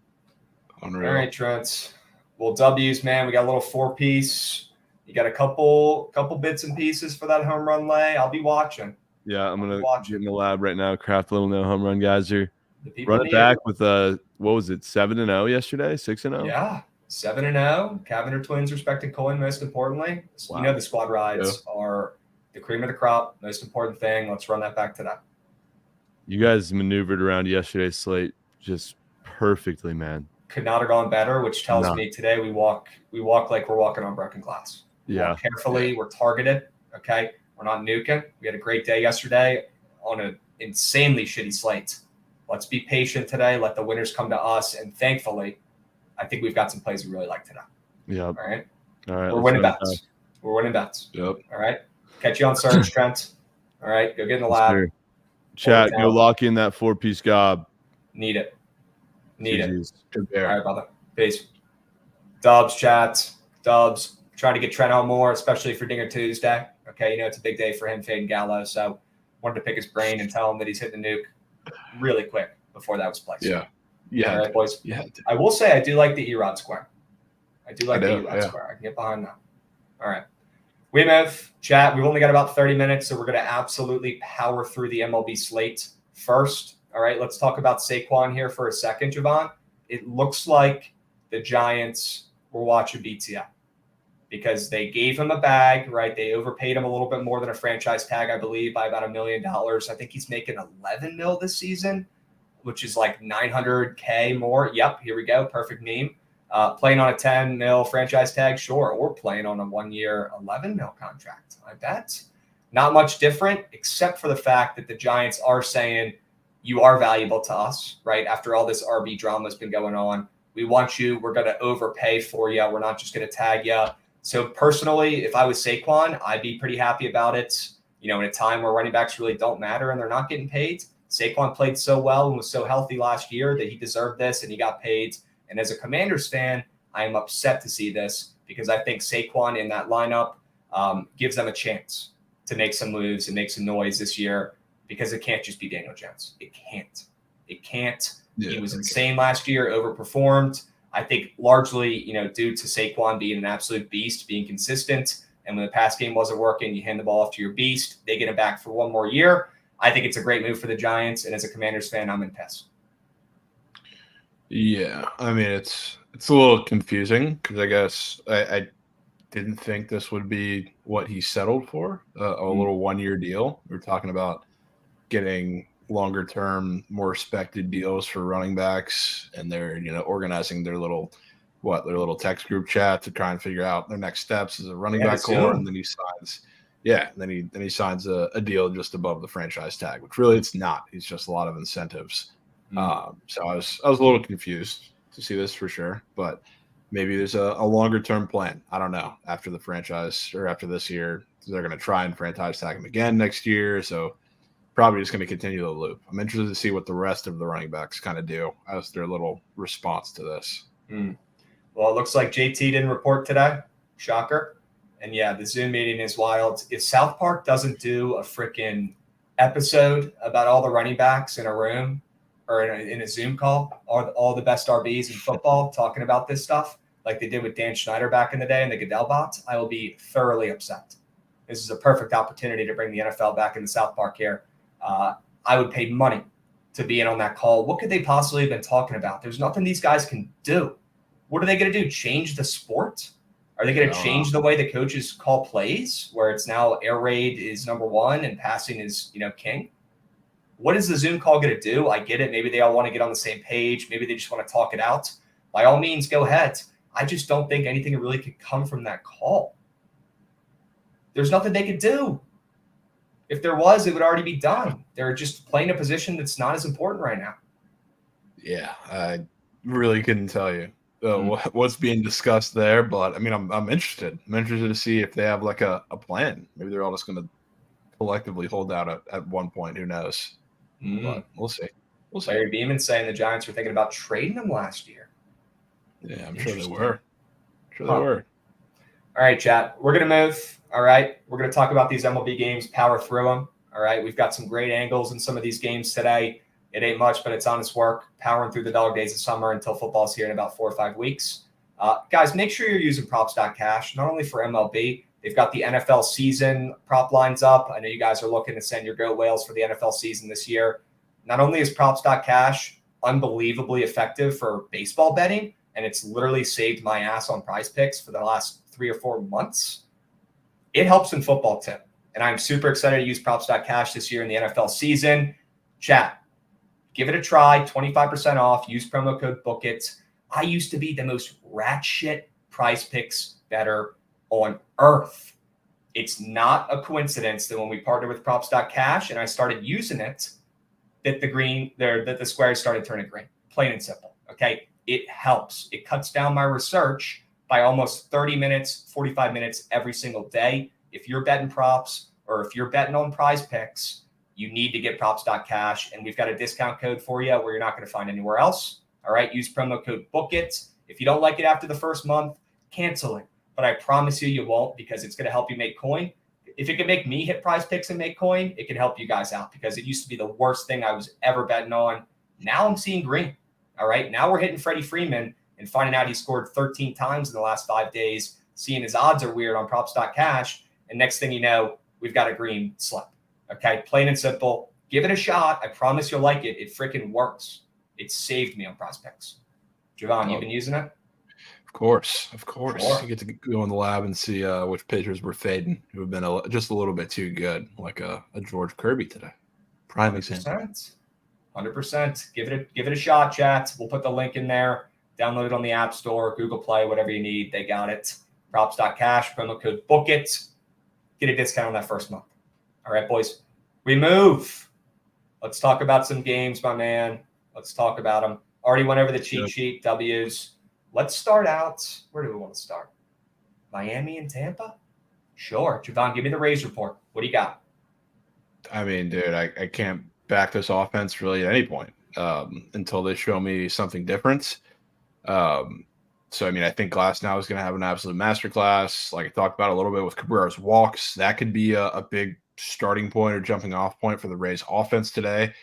All right, Trent. Well, W's, man. We got a little 4-piece. You got a couple bits and pieces for that home run lay. I'll be watching. Yeah, I'm gonna get in the lab right now. Craft a little no home run geyser. Run it need back with what was it? 7-0 yesterday? 6-0? Yeah, 7-0. Cavender Twins respecting coin. Most importantly, Wow. The squad rides are the cream of the crop. Most important thing. Let's run that back to that. You guys maneuvered around yesterday's slate just perfectly, man. could not have gone better, which tells me today we walk like we're walking on broken glass. Yeah. Walk carefully. We're targeted. Okay. We're not nuking. We had a great day yesterday on an insanely shitty slate. Let's be patient today. Let the winners come to us. And thankfully, I think we've got some plays we really like today. Yeah. All right. All right. We're winning bets. We're winning bets. Yep. All right. Catch you on Surge, Trent. All right. Go get in the lab. Chat, go lock in that 4-piece gob. Need it. Need it. Good All bear. right, brother. Peace. Dubs, chats. Dubs. Trying to get Trent on more, especially for Dinger Tuesday. Okay. You know, it's a big day for him, fading Gallo. So wanted to pick his brain and tell him that he's hitting the nuke really quick before that was placed. Yeah. Yeah. All right, boys. Yeah. I will say I do like the Erod square. I do like I the do, Erod yeah. square. I can get behind that. All right. We move. Chat. We've only got about 30 minutes, so we're going to absolutely power through the MLB slate first. All right. Let's talk about Saquon here for a second, Javon. It looks like the Giants were watching BTO because they gave him a bag, right? They overpaid him a little bit more than a franchise tag, I believe, by about $1 million. I think he's making $11 million this season, which is like $900K more. Yep, here we go. Perfect meme. Playing on a $10 million franchise tag, sure, or playing on a 1-year $11 million contract. I bet. Not much different, except for the fact that the Giants are saying you are valuable to us, right? After all this RB drama has been going on, we want you. We're going to overpay for you. We're not just going to tag you. So personally, if I was Saquon, I'd be pretty happy about it. You know, in a time where running backs really don't matter and they're not getting paid, Saquon played so well and was so healthy last year that he deserved this and he got paid. And as a Commanders fan, I am upset to see this because I think Saquon in that lineup gives them a chance to make some moves and make some noise this year because it can't just be Daniel Jones. It can't. It can't. Yeah, he was insane last year, overperformed. I think largely, you know, due to Saquon being an absolute beast, being consistent. And when the pass game wasn't working, you hand the ball off to your beast. They get him back for one more year. I think it's a great move for the Giants. And as a Commanders fan, I'm in piss. Yeah, I mean it's a little confusing because I guess I didn't think this would be what he settled for, a little 1-year deal. We're talking about getting longer term, more respected deals for running backs, and they're organizing their little text group chat to try and figure out their next steps as a running back core, and then he signs. Yeah, then he signs a deal just above the franchise tag, which really it's not. It's just a lot of incentives. So I was a little confused to see this for sure, but maybe there's a longer term plan. I don't know. After the franchise or after this year, they're going to try and franchise tag him again next year. So probably just going to continue the loop. I'm interested to see what the rest of the running backs kind of do as their little response to this. Well, it looks like JT didn't report today. Shocker. And yeah, the Zoom meeting is wild. If South Park doesn't do a freaking episode about all the running backs in a room or in a Zoom call, all the best RBs in football talking about this stuff, like they did with Dan Schneider back in the day and the Goodell bot, I will be thoroughly upset. This is a perfect opportunity to bring the NFL back into South Park here. I would pay money to be in on that call. What could they possibly have been talking about? There's nothing these guys can do. What are they going to do? Change the sport? Are they going to change the way the coaches call plays, where it's now air raid is number one and passing is, king? What is the Zoom call going to do? I get it. Maybe they all want to get on the same page. Maybe they just want to talk it out. By all means, go ahead. I just don't think anything really could come from that call. There's nothing they could do. If there was, it would already be done. They're just playing a position that's not as important right now. Yeah, I really couldn't tell you what's being discussed there, but I mean, I'm interested. I'm interested to see if they have like a plan. Maybe they're all just going to collectively hold out at one point. Who knows? But we'll see. Larry Beeman saying the Giants were thinking about trading him last year. Yeah, I'm sure they were. All right, chat. We're going to move. All right. We're going to talk about these MLB games, power through them. All right. We've got some great angles in some of these games today. It ain't much, but it's honest work, powering through the dog days of summer until football's here in about 4 or 5 weeks. Guys, make sure you're using props.cash, not only for MLB. They've got the NFL season prop lines up. I know you guys are looking to send your GOAT whales for the NFL season this year. Not only is props.cash unbelievably effective for baseball betting, and it's literally saved my ass on Prize Picks for the last 3 or 4 months, it helps in football too. And I'm super excited to use props.cash this year in the NFL season. Chat, give it a try, 25% off. Use promo code BOOKIT. I used to be the most rat shit Prize Picks better on earth. It's not a coincidence that when we partnered with Props.cash and I started using it, that the squares started turning green. Plain and simple. Okay. It helps. It cuts down my research by almost 30 minutes, 45 minutes every single day. If you're betting props or if you're betting on Prize Picks, you need to get Props.cash. And we've got a discount code for you where you're not going to find anywhere else. All right. Use promo code BOOKIT. If you don't like it after the first month, cancel it. But I promise you won't, because it's going to help you make coin. If it can make me hit Prize Picks and make coin, it can help you guys out, because it used to be the worst thing I was ever betting on. Now I'm seeing green. All right. Now we're hitting Freddie Freeman and finding out he scored 13 times in the last 5 days, seeing his odds are weird on Props.cash. And next thing you know, we've got a green slip. Okay. Plain and simple. Give it a shot. I promise you'll like it. It freaking works. It saved me on Prize Picks. Javon, you've been using it? Of course. Sure. You get to go in the lab and see which pitchers were fading, who have been just a little bit too good, like a George Kirby today. Prime example. 100%. Give it a shot, chat. We'll put the link in there. Download it on the App Store, Google Play, whatever you need. They got it. Props.cash, promo code BOOKIT. Get a discount on that first month. All right, boys. We move. Let's talk about some games, my man. Let's talk about them. Already went over the cheat sheet, W's. Let's start out. Where do we want to start? Miami and Tampa? Sure. Javon, give me the Rays report. What do you got? I mean, dude, I can't back this offense really at any point until they show me something different. So, I mean, I think Glasnow is going to have an absolute masterclass. Like I talked about a little bit with Cabrera's walks, that could be a big starting point or jumping off point for the Rays offense today.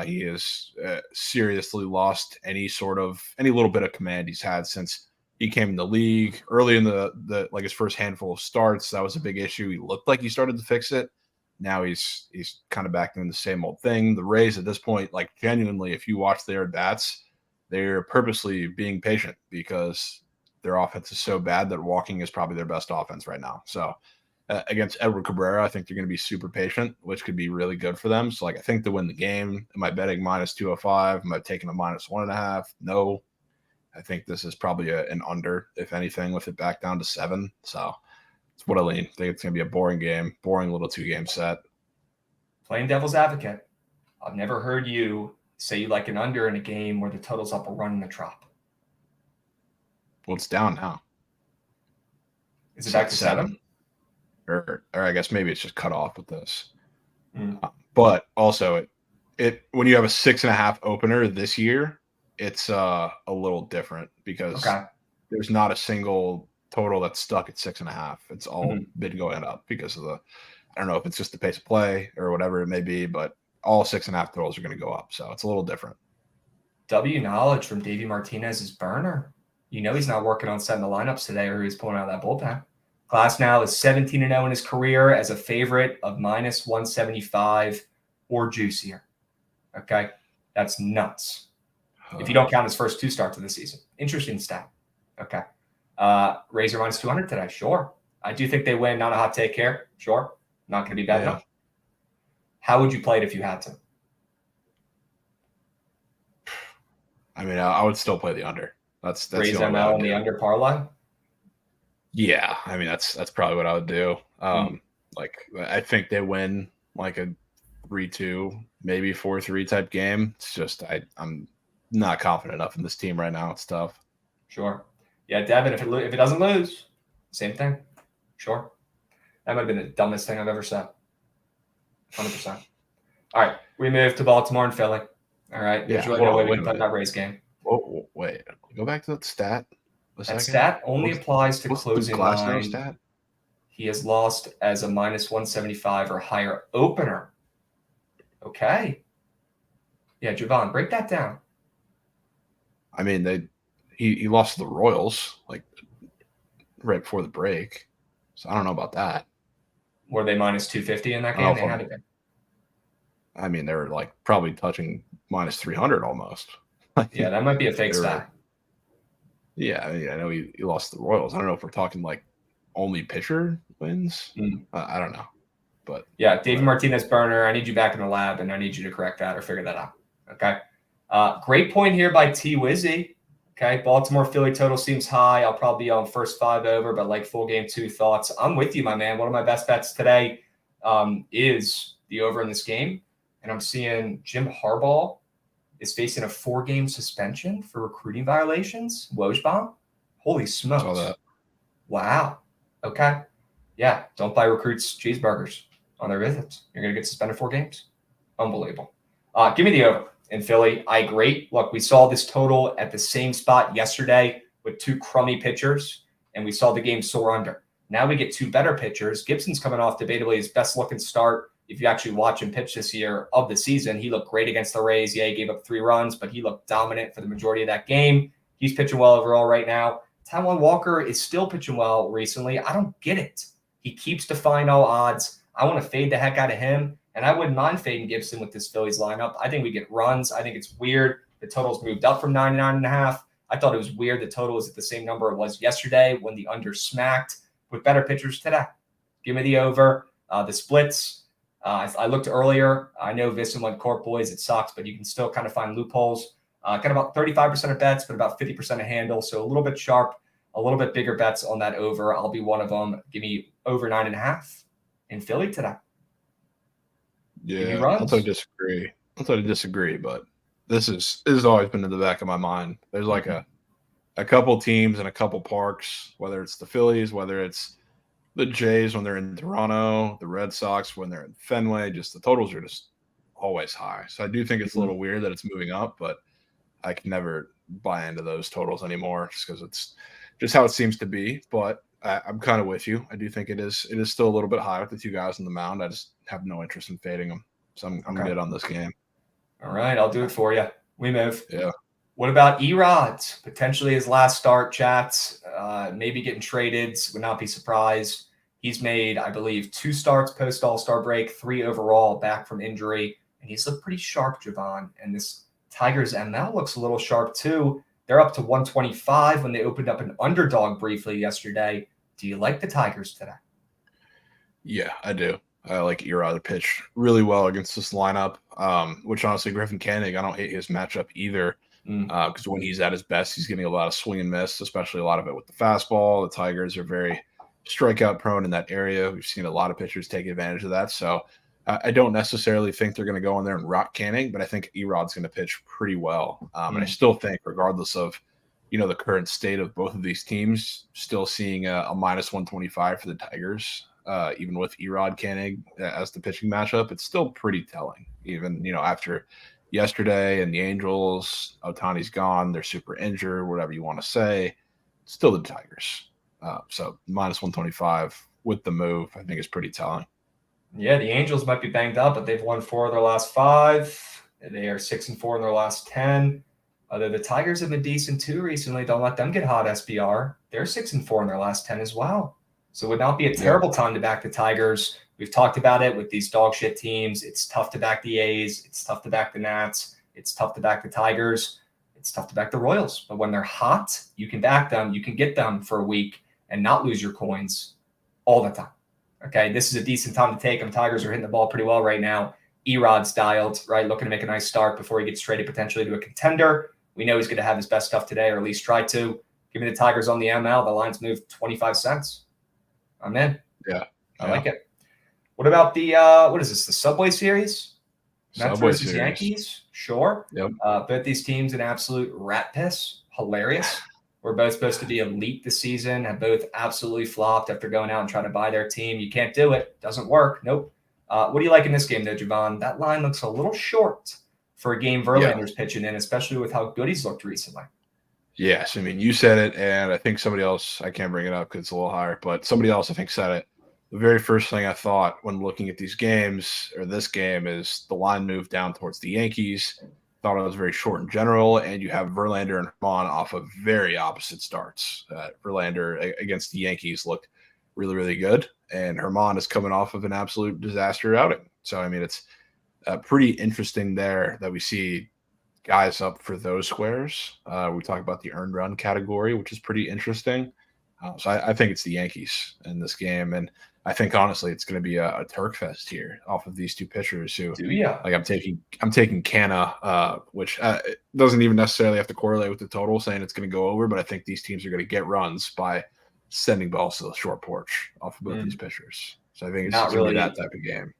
He has seriously lost any little bit of command he's had since he came in the league. Early in the his first handful of starts, that was a big issue. He looked like he started to fix it. Now he's kind of back doing the same old thing. The Rays at this point, like genuinely, if you watch their at-bats, they're purposely being patient because their offense is so bad that walking is probably their best offense right now. So against Edward Cabrera, I think they're going to be super patient, which could be really good for them. So, I think to win the game, am I betting minus 205? Am I taking a minus 1.5? No. I think this is probably an under, if anything, with it back down to 7. So, it's what I lean. I think it's going to be a boring game, boring little 2-game set. Playing devil's advocate. I've never heard you say you like an under in a game where the total's up a run in the Trop. Well, it's down now. Is it back to 7? Or I guess maybe it's just cut off with this. But also, it when you have a 6.5 opener this year, it's a little different because there's not a single total that's stuck at 6.5. It's all been going up because of I don't know if it's just the pace of play or whatever it may be, but all 6.5 totals are going to go up. So it's a little different. W knowledge from Davey Martinez's burner. You know he's not working on setting the lineups today, or he's pulling out that bullpen. Glasnow is 17-0 in his career as a favorite of minus 175 or juicier. Okay, that's nuts. If you don't count his first 2 starts of the season. Interesting stat. Okay. Rays are minus 200 today. Sure. I do think they win. Not a hot take here. Sure. Not going to be bad enough. How would you play it if you had to? I mean, I would still play the under. That's Rays ML on the under parlay? Yeah. I mean, that's probably what I would do. I think they win like a 3-2, maybe 4-3 type game. It's just I'm not confident enough in this team right now. It's tough. Sure. Yeah, Devin, if it doesn't lose, same thing. Sure. That might have been the dumbest thing I've ever said. 100%. All right. We move to Baltimore and Philly. All right. There's really no way we can play that Rays game. Whoa, wait. Go back to that stat. That stat only applies to closing line. Stat? He has lost as a minus 175 or higher opener. Okay. Yeah, Javon, break that down. I mean, he lost to the Royals like right before the break. So I don't know about that. Were they minus 250 in that game? They had to be. I mean, they were like probably touching minus 300 almost. Yeah, that might be a fake stat. Yeah, I know he lost to the Royals. I don't know if we're talking like only pitcher wins. I don't know. But yeah, David Martinez burner. I need you back in the lab, and I need you to correct that or figure that out. Okay. Great point here by T Wizzy. Okay, Baltimore Philly total seems high. I'll probably be on first 5 over, but like full game 2 thoughts. I'm with you, my man. One of my best bets today is the over in this game. And I'm seeing Jim Harbaugh is facing a 4-game suspension for recruiting violations. Wojbomb. Holy smokes. Saw that. Wow. Okay. Yeah, don't buy recruits cheeseburgers on their visits. You're going to get suspended 4 games. Unbelievable. Give me the over in Philly. I agree. Look, we saw this total at the same spot yesterday with 2 crummy pitchers, and we saw the game soar under. Now we get 2 better pitchers. Gibson's coming off debatably his best-looking start. If you actually watch him pitch this year of the season, he looked great against the Rays. Yeah, he gave up 3 runs, but he looked dominant for the majority of that game. He's pitching well overall right now. Taijuan Walker is still pitching well recently. I don't get it. He keeps defying all odds. I want to fade the heck out of him, and I wouldn't mind fading Gibson with this Phillies lineup. I think we get runs. I think it's weird. The total's moved up from 99.5. I thought it was weird the total was at the same number it was yesterday when the under smacked with better pitchers today. Give me the over. The splits. I looked earlier. I know Visson went Corp boys. It sucks, but you can still kind of find loopholes. Got about 35% of bets, but about 50% of handle. So a little bit sharp, a little bit bigger bets on that over. I'll be one of them. Give me over 9.5 in Philly today. Yeah, I'll totally disagree. But this has always been in the back of my mind. There's like a couple teams and a couple parks, whether it's the Phillies, whether it's the Jays when they're in Toronto, the Red Sox when they're in Fenway, just the totals are just always high. So I do think it's a little weird that it's moving up, but I can never buy into those totals anymore just because it's just how it seems to be. But I'm kind of with you. I do think it is still a little bit high with the 2 guys on the mound. I just have no interest in fading them. So I'm good on this game. All right, I'll do it for you. We move. Yeah. What about Erod? Potentially his last start, chats. Maybe getting traded. Would not be surprised. He's made, I believe, 2 starts post All-Star break, 3 overall back from injury. And he's looked pretty sharp, Javon. And this Tigers ML looks a little sharp too. They're up to 125 when they opened up an underdog briefly yesterday. Do you like the Tigers today? Yeah, I do. I like Erod to pitch really well against this lineup, which honestly, Griffin Koenig, I don't hate his matchup either. Because when he's at his best, he's getting a lot of swing and miss, especially a lot of it with the fastball. The Tigers are very strikeout prone in that area. We've seen a lot of pitchers take advantage of that. So I don't necessarily think they're going to go in there and rock Canning, but I think Erod's going to pitch pretty well. And I still think, regardless of the current state of both of these teams, still seeing a minus 125 for the Tigers, even with Erod Canning as the pitching matchup, it's still pretty telling. Even after yesterday and the Angels, Ohtani's gone, they're super injured, whatever you want to say, still the Tigers. So minus 125 with the move, I think is pretty telling. Yeah, the Angels might be banged up, but they've won 4 of their last 5. They are 6-4 in their last 10. Although the Tigers have been decent too recently. Don't let them get hot, SBR. They're 6-4 in their last 10 as well. So it would not be a terrible time to back the Tigers. We've talked about it with these dog shit teams. It's tough to back the A's. It's tough to back the Nats. It's tough to back the Tigers. It's tough to back the Royals. But when they're hot, you can back them. You can get them for a week and not lose your coins all the time. Okay, this is a decent time to take them. Tigers are hitting the ball pretty well right now. Erod's dialed, right? Looking to make a nice start before he gets traded potentially to a contender. We know he's going to have his best stuff today, or at least try to. Give me the Tigers on the ML. The line's moved 25 cents. I'm in. Yeah. I like it. What about the, what is this, the Subway Series? Mets versus Yankees? Sure. Yep. Both these teams an absolute rat piss. Hilarious. We're both supposed to be elite this season, have both absolutely flopped after going out and trying to buy their team. You can't do it. Doesn't work. Nope. What do you like in this game, though, Javon? That line looks a little short for a game Verlander's pitching in, especially with how good he's looked recently. Yes. I mean, you said it, and I think somebody else, I can't bring it up because it's a little higher, but somebody else, I think, said it. The very first thing I thought when looking at these games, or this game, is the line moved down towards the Yankees. Thought it was very short in general, and you have Verlander and Herman off of very opposite starts. Verlander against the Yankees looked really, really good, and Herman is coming off of an absolute disaster outing. So, I mean, it's pretty interesting there that we see guys up for those squares. We talk about the earned run category, which is pretty interesting. So I think it's the Yankees in this game, and I think honestly it's going to be a Turk fest here off of these two pitchers. Who Do ya? like I'm taking Canna, which it doesn't even necessarily have to correlate with the total, saying it's going to go over, but I think these teams are going to get runs by sending balls to the short porch off of both these pitchers. So I think it's Not going to really be that type of game.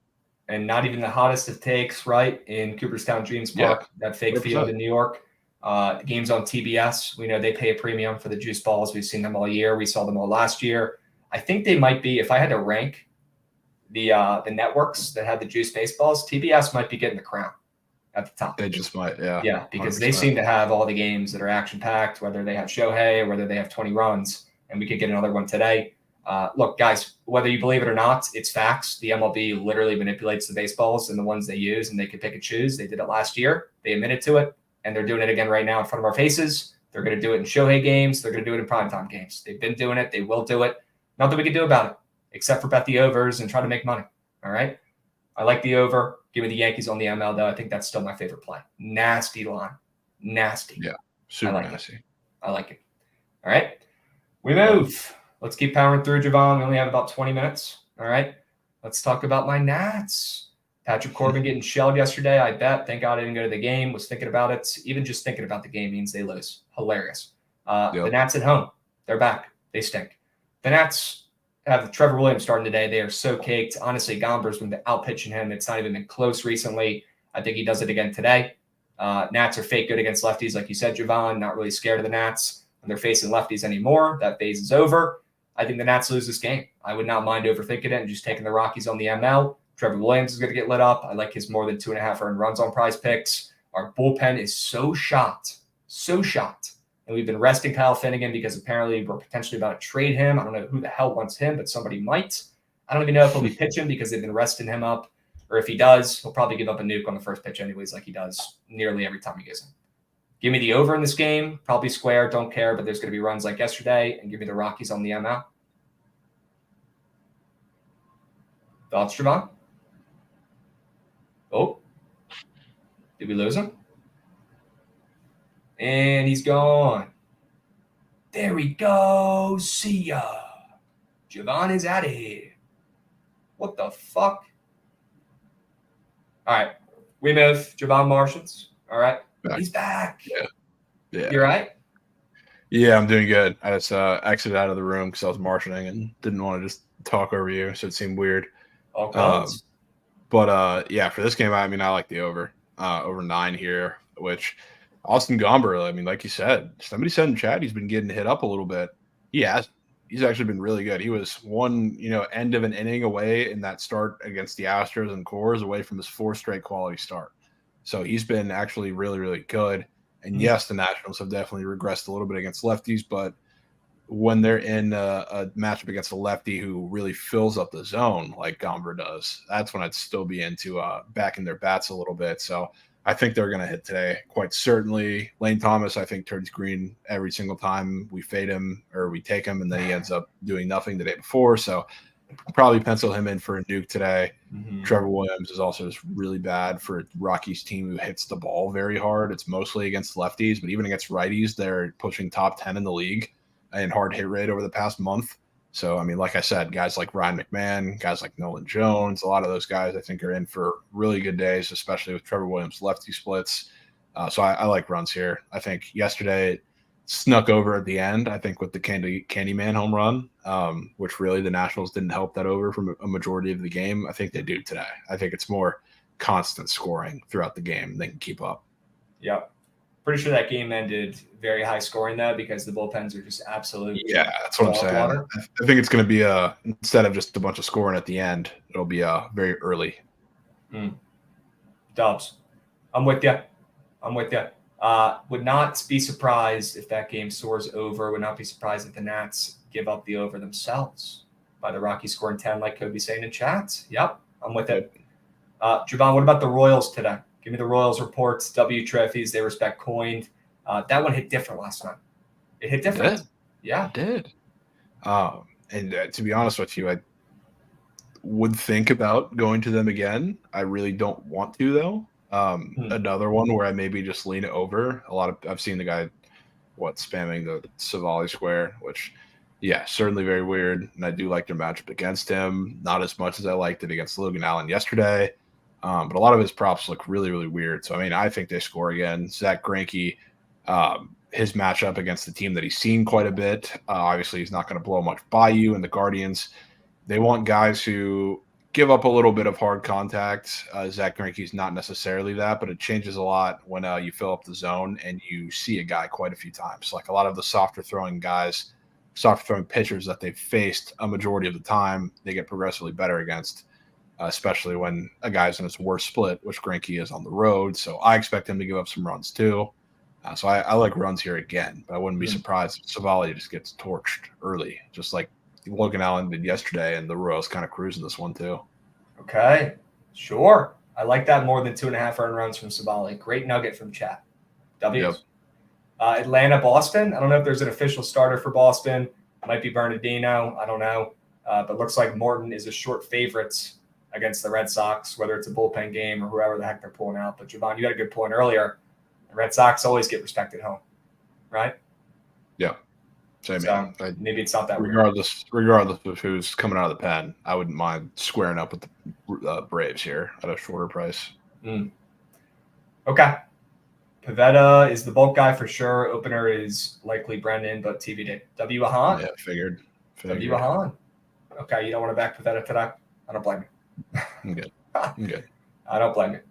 And not even the hottest of takes, right? In Cooperstown Dreams Park, that fake 100%. field in New York. The game's on TBS. We know they pay a premium for the juice balls. We've seen them all year. We saw them all last year. I think they might be, if I had to rank the networks that had the juice baseballs, TBS might be getting the crown at the top. They just might, yeah. Yeah, because 100%. they seem to have all the games that are action-packed, whether they have Shohei or whether they have 20 runs, and we could get another one today. Look, guys, whether you believe it or not, it's facts. The MLB literally manipulates the baseballs and the ones they use, and they can pick and choose. They did it last year. They admitted to it, and they're doing it again right now in front of our faces. They're going to do it in Shohei games. They're going to do it in primetime games. They've been doing it. They will do it. Nothing we can do about it, except for bet the overs and try to make money. All right? I like the over. Give me the Yankees on the ML, though. I think that's still my favorite play. Nasty line. Nasty. Yeah, super I like nasty. I like it. All right. We move. Let's keep powering through, Javon. We only have about 20 minutes. All right. Let's talk about my Nats. Patrick Corbin getting shelled yesterday, I bet. Thank God I didn't go to the game. Was thinking about it. Even just thinking about the game means they lose. Hilarious. The Nats at home. They're back. They stink. The Nats have Trevor Williams starting today. They are so caked. Honestly, Gomber's been out-pitching him. It's not even been close recently. I think he does it again today. Nats are fake good against lefties, like you said, Javon. Not really scared of the Nats when they're facing lefties anymore. That phase is over. I think the Nats lose this game. I would not mind overthinking it and just taking the Rockies on the ML. Trevor Williams is going to get lit up. I like his more than 2.5 earned runs on Prize Picks. Our bullpen is so shot. And we've been resting Kyle Finnegan because apparently we're potentially about to trade him. I don't know who the hell wants him, but somebody might. I don't even know if he'll be pitching because they've been resting him up. Or if he does, he'll probably give up a nuke on the first pitch anyways, like he does nearly every time he goes in. Give me the over in this game. Probably square. Don't care, but there's going to be runs like yesterday. And give me the Rockies on the ML. Thoughts, Javon? Oh. Did we lose him? And he's gone. There we go. See ya. Javon is out of here. What the fuck? All right. We move. Javon Martians. All right. He's back. Yeah. You right? Yeah, I'm doing good. I just exited out of the room because I was marshalling and didn't want to just talk over you, so it seemed weird. But yeah, for this game, I mean, I like the over 9 here, which Austin Gomber, I mean, like you said, somebody said in chat he's been getting hit up a little bit. He has. He's actually been really good. He was one, end of an inning away in that start against the Astros and Coors away from his 4th straight quality start. So he's been actually really, really good. And yes, the Nationals have definitely regressed a little bit against lefties, but when they're in a matchup against a lefty who really fills up the zone like Gomber does, that's when I'd still be into backing their bats a little bit. So I think they're going to hit today, quite certainly. Lane Thomas, I think, turns green every single time we fade him or we take him, and then he ends up doing nothing the day before. So probably pencil him in for a nuke today. Trevor Williams is also just really bad for a Rockies team who hits the ball very hard. It's mostly against lefties, but even against righties, they're pushing top 10 in the league in hard hit rate over the past month. So, I mean, like I said, guys like Ryan McMahon, guys like Nolan Jones, a lot of those guys I think are in for really good days, especially with Trevor Williams' lefty splits. So I like runs here. I think yesterday it snuck over at the end, I think, with the Candyman home run, which really the Nationals didn't help that over from a majority of the game. I think they do today. I think it's more constant scoring throughout the game they can keep up. Yep. Pretty sure that game ended very high scoring, though, because the bullpens are just absolute. Yeah, that's what I'm saying. Water. I think it's going to be instead of just a bunch of scoring at the end, it'll be very early. Dubs. I'm with you. Would not be surprised if that game soars over. Would not be surprised if the Nats give up the over themselves by the Rockies scoring 10, like Kobe's saying in chat. Yep, I'm with it. Javon, what about the Royals today? Give me the Royals reports, W trophies, they respect coined. That one hit different last time. It hit different. It did. Yeah. It did. And to be honest with you, I would think about going to them again. I really don't want to, though. Another one where I maybe just lean over. I've seen the guy, spamming the Savali Square, which Yeah, certainly very weird. And I do like their matchup against him. Not as much as I liked it against Logan Allen yesterday. But a lot of his props look really, really weird. So, I mean, I think they score again. Zach Greinke, his matchup against the team that he's seen quite a bit. Obviously, he's not going to blow much by you. And the Guardians, they want guys who give up a little bit of hard contact. Zach Greinke's not necessarily that, but it changes a lot when you fill up the zone and you see a guy quite a few times. Like a lot of the softer throwing pitchers that they've faced a majority of the time, they get progressively better against, especially when a guy's in his worst split, which Greinke is on the road. So I expect him to give up some runs too. So I like runs here again, but I wouldn't be surprised if Savali just gets torched early, just like Logan Allen did yesterday, and the Royals kind of cruising this one too. Okay, sure. I like that more than 2.5 earned runs from Savali. Great nugget from chat. W. Yep. Atlanta, Boston. I don't know if there's an official starter for Boston. It might be Bernardino. I don't know. But looks like Morton is a short favorite against the Red Sox, whether it's a bullpen game or whoever the heck they're pulling out. But Javon, you got a good point earlier. The Red Sox always get respect at home, right? Yeah. Same. So maybe it's not that regardless of who's coming out of the pen, I wouldn't mind squaring up with the Braves here at a shorter price. Okay. Pivetta is the bulk guy for sure. Opener is likely Brendan, but TBD. W. Ahan. Yeah, figured. W. Ahan. Okay, you don't want to back Pivetta today? I don't blame you. I'm good. I don't blame you.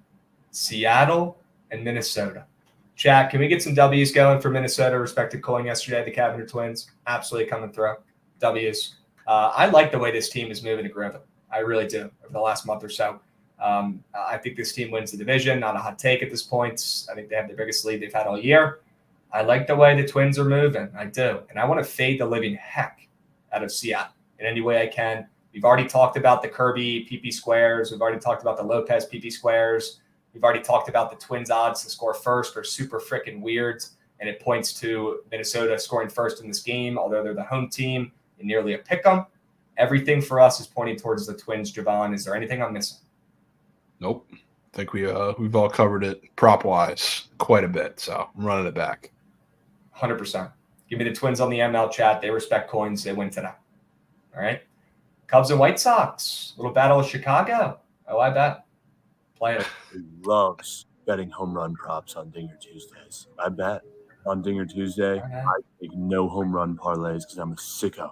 Seattle and Minnesota. Chat, can we get some W's going for Minnesota? Respected calling yesterday, the Cavender Twins. Absolutely coming through. W's. I like the way this team is moving to Griffin. I really do over the last month or so. I think this team wins the division. Not a hot take at this point. I think they have the biggest lead they've had all year. I like the way the Twins are moving. I do. And I want to fade the living heck out of Seattle in any way I can. We've already talked about the Kirby PP squares. We've already talked about the Lopez PP squares. We've already talked about the Twins odds to score first are super freaking weird. And it points to Minnesota scoring first in this game, although they're the home team in nearly a pick 'em. Everything for us is pointing towards the Twins, Javon. Is there anything I'm missing? Nope. I think we've all covered it prop-wise quite a bit, so I'm running it back. 100%. Give me the Twins on the ML chat. They respect coins. They win today. All right. Cubs and White Sox. Little battle of Chicago. Oh, I bet. Play it. He loves betting home run props on Dinger Tuesdays. I bet on Dinger Tuesday, I take no home run parlays because I'm a sicko.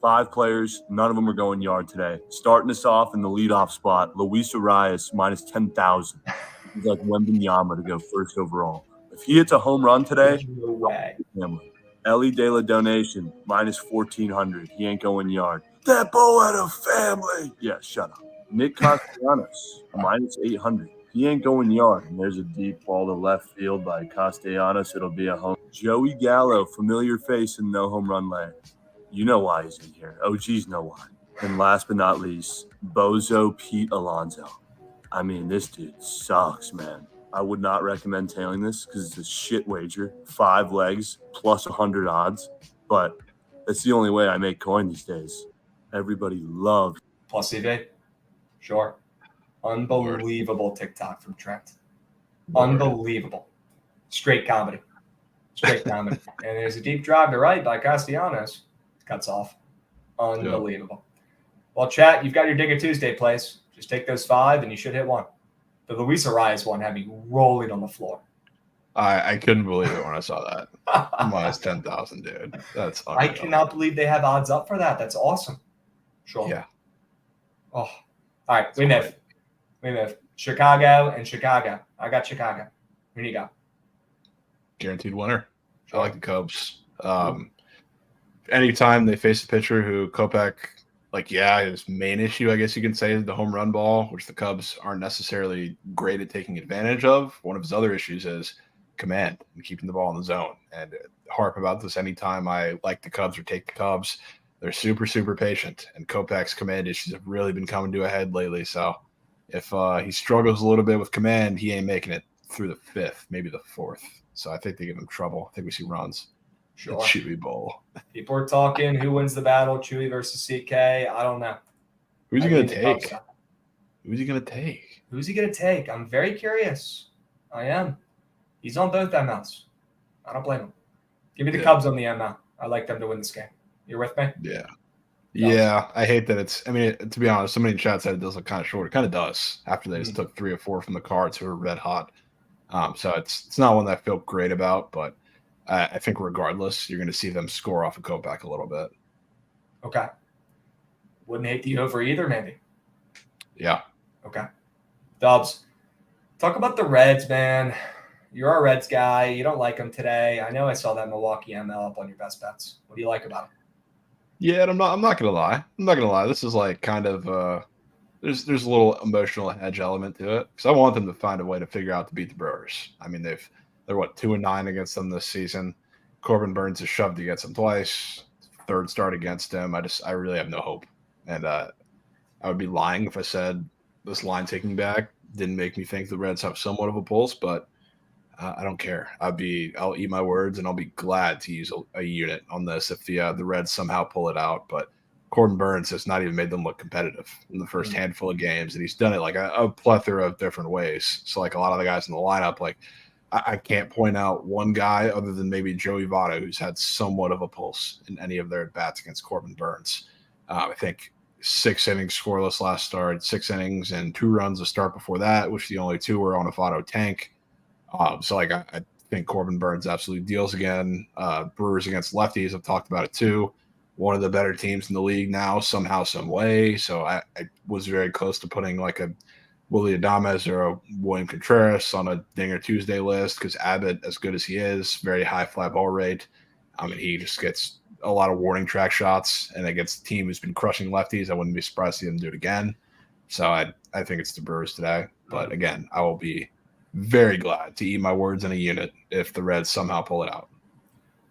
5 players, none of them are going yard today. Starting us off in the leadoff spot, Luis Arias minus 10,000. He's like Wembanyama to go first overall. If he hits a home run today, No way. Ellie De La Donation minus 1,400. He ain't going yard. That boy had a family. Yeah, shut up. Nick Castellanos minus 800. He ain't going yard. And there's a deep ball to left field by Castellanos. It'll be a home. Joey Gallo, familiar face in no home run land. You know why he's in here. OGs know why. And last but not least, Bozo Pete Alonso. I mean, this dude sucks, man. I would not recommend tailing this because it's a shit wager. 5 legs plus 100 odds. But that's the only way I make coin these days. Everybody loves. Plus CV. Sure. Unbelievable TikTok from Trent. Unbelievable. Straight comedy. And there's a deep drive to right by Castellanos. Cuts off. Unbelievable. Well, chat, you've got your Digger Tuesday plays. Just take those 5 and you should hit one. The Luis Arias one had me rolling on the floor. I couldn't believe it when I saw that. Minus 10,000, dude. That's unreal. I cannot believe they have odds up for that. That's awesome. Sure. Yeah. Oh. All right. We move. Chicago and Chicago. I got Chicago. Who do you got? Guaranteed winner. I like the Cubs. Anytime they face a pitcher who Kopech, his main issue, I guess you can say, is the home run ball, which the Cubs aren't necessarily great at taking advantage of. One of his other issues is command and keeping the ball in the zone. And harp about this anytime I like the Cubs or take the Cubs. They're super, super patient. And Kopech's command issues have really been coming to a head lately. So if he struggles a little bit with command, he ain't making it through the 5th, maybe the 4th. So I think they give him trouble. I think we see runs. Sure. The Chewy Bowl. People are talking who wins the battle, Chewy versus CK. I don't know. Who's he going to take? Who's he going to take? I'm very curious. I am. He's on both MLs. I don't blame him. Give me the Cubs on the ML. I like them to win this game. You're with me? Yeah. Yeah, I hate that it's. I mean, to be honest, somebody in chat said it does look kind of short. It kind of does after they just took 3 or 4 from the Cards who are red hot. So it's not one that I feel great about, but I think regardless, you're going to see them score off of Kopak a little bit. Okay. Wouldn't hate the over either, maybe. Yeah. Okay. Dubs, talk about the Reds, man. You're a Reds guy. You don't like them today. I know I saw that Milwaukee ML up on your best bets. What do you like about them? Yeah, and I'm not gonna lie. I'm not gonna lie. This is like kind of there's a little emotional hedge element to it because I want them to find a way to figure out to beat the Brewers. I mean, they're 2-9 against them this season. Corbin Burns has shoved against them twice. Third start against him. I really have no hope, and I would be lying if I said this line taking back didn't make me think the Reds have somewhat of a pulse, but I don't care. I'll eat my words, and I'll be glad to use a unit on this if the Reds somehow pull it out. But Corbin Burns has not even made them look competitive in the first handful of games, and he's done it like a plethora of different ways. So like a lot of the guys in the lineup, like I can't point out one guy other than maybe Joey Votto who's had somewhat of a pulse in any of their at-bats against Corbin Burns. I think 6 innings scoreless last start, 6 innings and 2 runs a start before that, which the only 2 were on a Votto tank. So like I think Corbin Burns absolutely deals again. Brewers against lefties, I've talked about it too. One of the better teams in the league now, somehow, some way. So I was very close to putting like a Willy Adames or a William Contreras on a Dinger Tuesday list because Abbott, as good as he is, very high fly ball rate. I mean, he just gets a lot of warning track shots, and against a team who's been crushing lefties, I wouldn't be surprised to see them do it again. So I think it's the Brewers today. But again, I will be very glad to eat my words in a unit if the Reds somehow pull it out.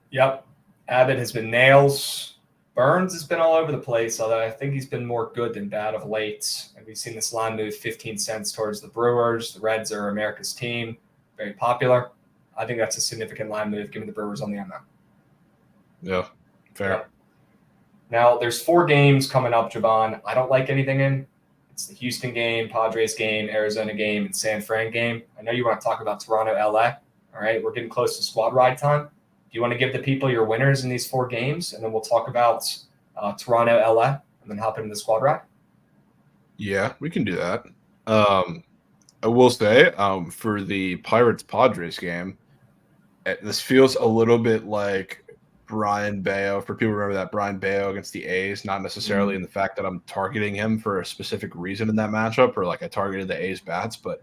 Yep. Abbott has been nails. Burns has been all over the place, although I think he's been more good than bad of late. And we've seen this line move 15 cents towards the Brewers. The Reds are America's team, very popular. I think that's a significant line move given the Brewers on the ML. Yeah, fair. Yeah. Now, there's 4 games coming up, Javon. I don't like anything in. It's the Houston game, Padres game, Arizona game, and San Fran game. I know you want to talk about Toronto, LA. All right, we're getting close to squad ride time. Do you want to give the people your winners in these 4 games, and then we'll talk about Toronto, LA, and then hop into the squad ride? Yeah, we can do that. I will say for the Pirates-Padres game, this feels a little bit like Brian Bayo. For people who remember that, Brian Bayo against the A's, not necessarily in the fact that I'm targeting him for a specific reason in that matchup or like I targeted the A's bats, but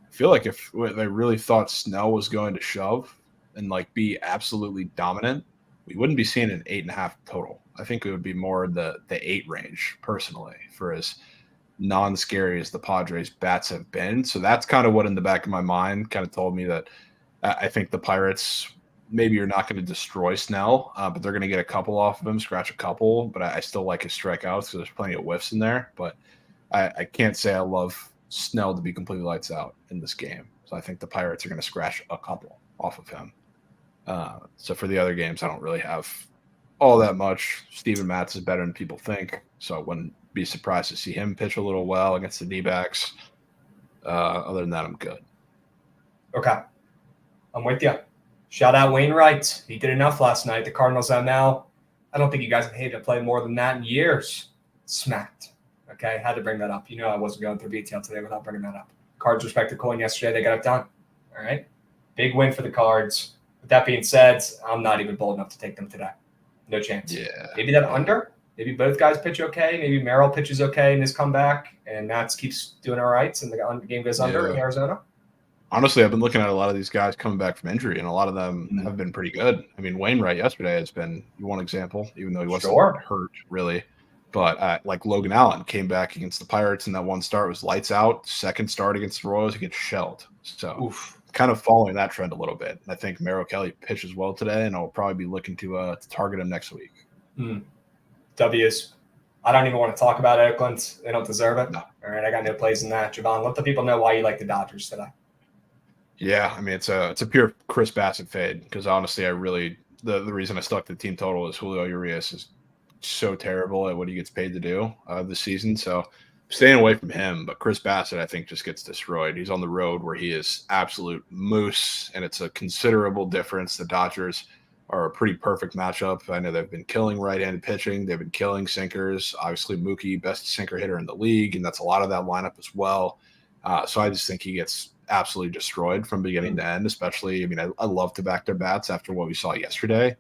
I feel like if they really thought Snell was going to shove and like be absolutely dominant, we wouldn't be seeing an 8.5 total. I think it would be more the 8 range personally for as non-scary as the Padres bats have been. So that's kind of what in the back of my mind kind of told me that I think the Pirates maybe you're not going to destroy Snell, but they're going to get a couple off of him, scratch a couple. But I still like his strikeouts because there's plenty of whiffs in there. But I can't say I love Snell to be completely lights out in this game. So I think the Pirates are going to scratch a couple off of him. So for the other games, I don't really have all that much. Steven Matz is better than people think. So I wouldn't be surprised to see him pitch a little well against the D-backs. Other than that, I'm good. Okay. I'm with you. Shout out Wainwright. He did enough last night. The Cardinals are now, I don't think you guys have hated to play more than that in years. Smacked. Okay, had to bring that up. You know I wasn't going through detail today without bringing that up. Cards respect the coin yesterday. They got it done. All right? Big win for the Cards. With that being said, I'm not even bold enough to take them today. No chance. Yeah. Maybe that under. Maybe both guys pitch okay. Maybe Merrill pitches okay in his comeback, and Nats keeps doing all right, and the game goes under in Arizona. Honestly, I've been looking at a lot of these guys coming back from injury, and a lot of them have been pretty good. I mean, Wainwright yesterday has been one example, even though he wasn't hurt, really. But like Logan Allen came back against the Pirates, and that one start was lights out. Second start against the Royals, he gets shelled. So kind of following that trend a little bit. I think Merrill Kelly pitches well today, and I'll probably be looking to target him next week. W's. I don't even want to talk about Oakland. They don't deserve it. No. All right, I got no plays in that. Javon, let the people know why you like the Dodgers today. Yeah, I mean it's a pure Chris Bassett fade because honestly, I really the reason I stuck to the team total is Julio Urias is so terrible at what he gets paid to do this season. So staying away from him, but Chris Bassett I think just gets destroyed. He's on the road where he is absolute moose, and it's a considerable difference. The Dodgers are a pretty perfect matchup. I know they've been killing right-handed pitching. They've been killing sinkers. Obviously, Mookie, best sinker hitter in the league, and that's a lot of that lineup as well. So I just think he gets absolutely destroyed from beginning to end, especially, I mean, I love to back their bats after what we saw yesterday.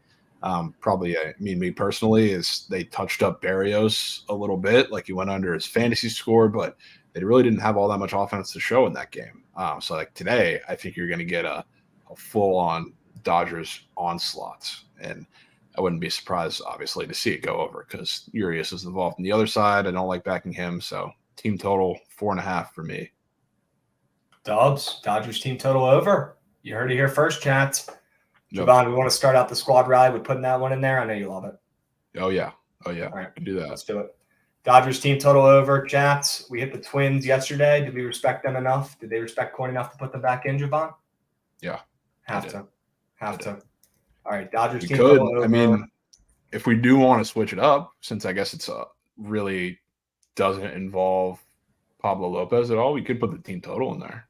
Probably, I mean, me personally, is they touched up Berrios a little bit, like he went under his fantasy score, but they really didn't have all that much offense to show in that game. So like today, I think you're going to get a full-on Dodgers onslaught, and I wouldn't be surprised, obviously, to see it go over because Urias is involved on the other side. I don't like backing him, so team total 4.5 for me. Dubs, Dodgers team total over. You heard it here first, chats. Yep. Javon, we want to start out the squad rally with putting that one in there. I know you love it. Oh yeah. All right, do that. Let's do it. Dodgers team total over, chats. We hit the Twins yesterday. Did we respect them enough? Did they respect Coin enough to put them back in, Javon? Yeah. Have to. All right, Dodgers You team could. total over. I mean, if we do want to switch it up, since I guess it's really doesn't involve Pablo Lopez at all, we could put the team total in there.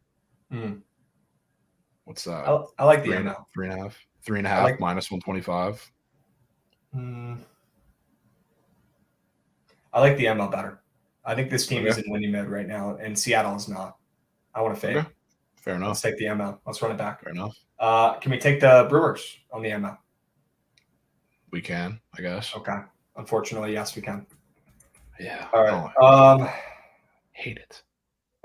What's that? I like the 3.5. 3.5 I like- minus 125. I like the ML better. I think this team is Okay. in winning mode right now, and Seattle is not. I want to fade. Okay. Fair enough. Let's take the ML. Let's run it back. Fair enough. Can we take the Brewers on the ML? We can, I guess. Okay. Unfortunately, yes, we can. Yeah. All right. Oh, hate it.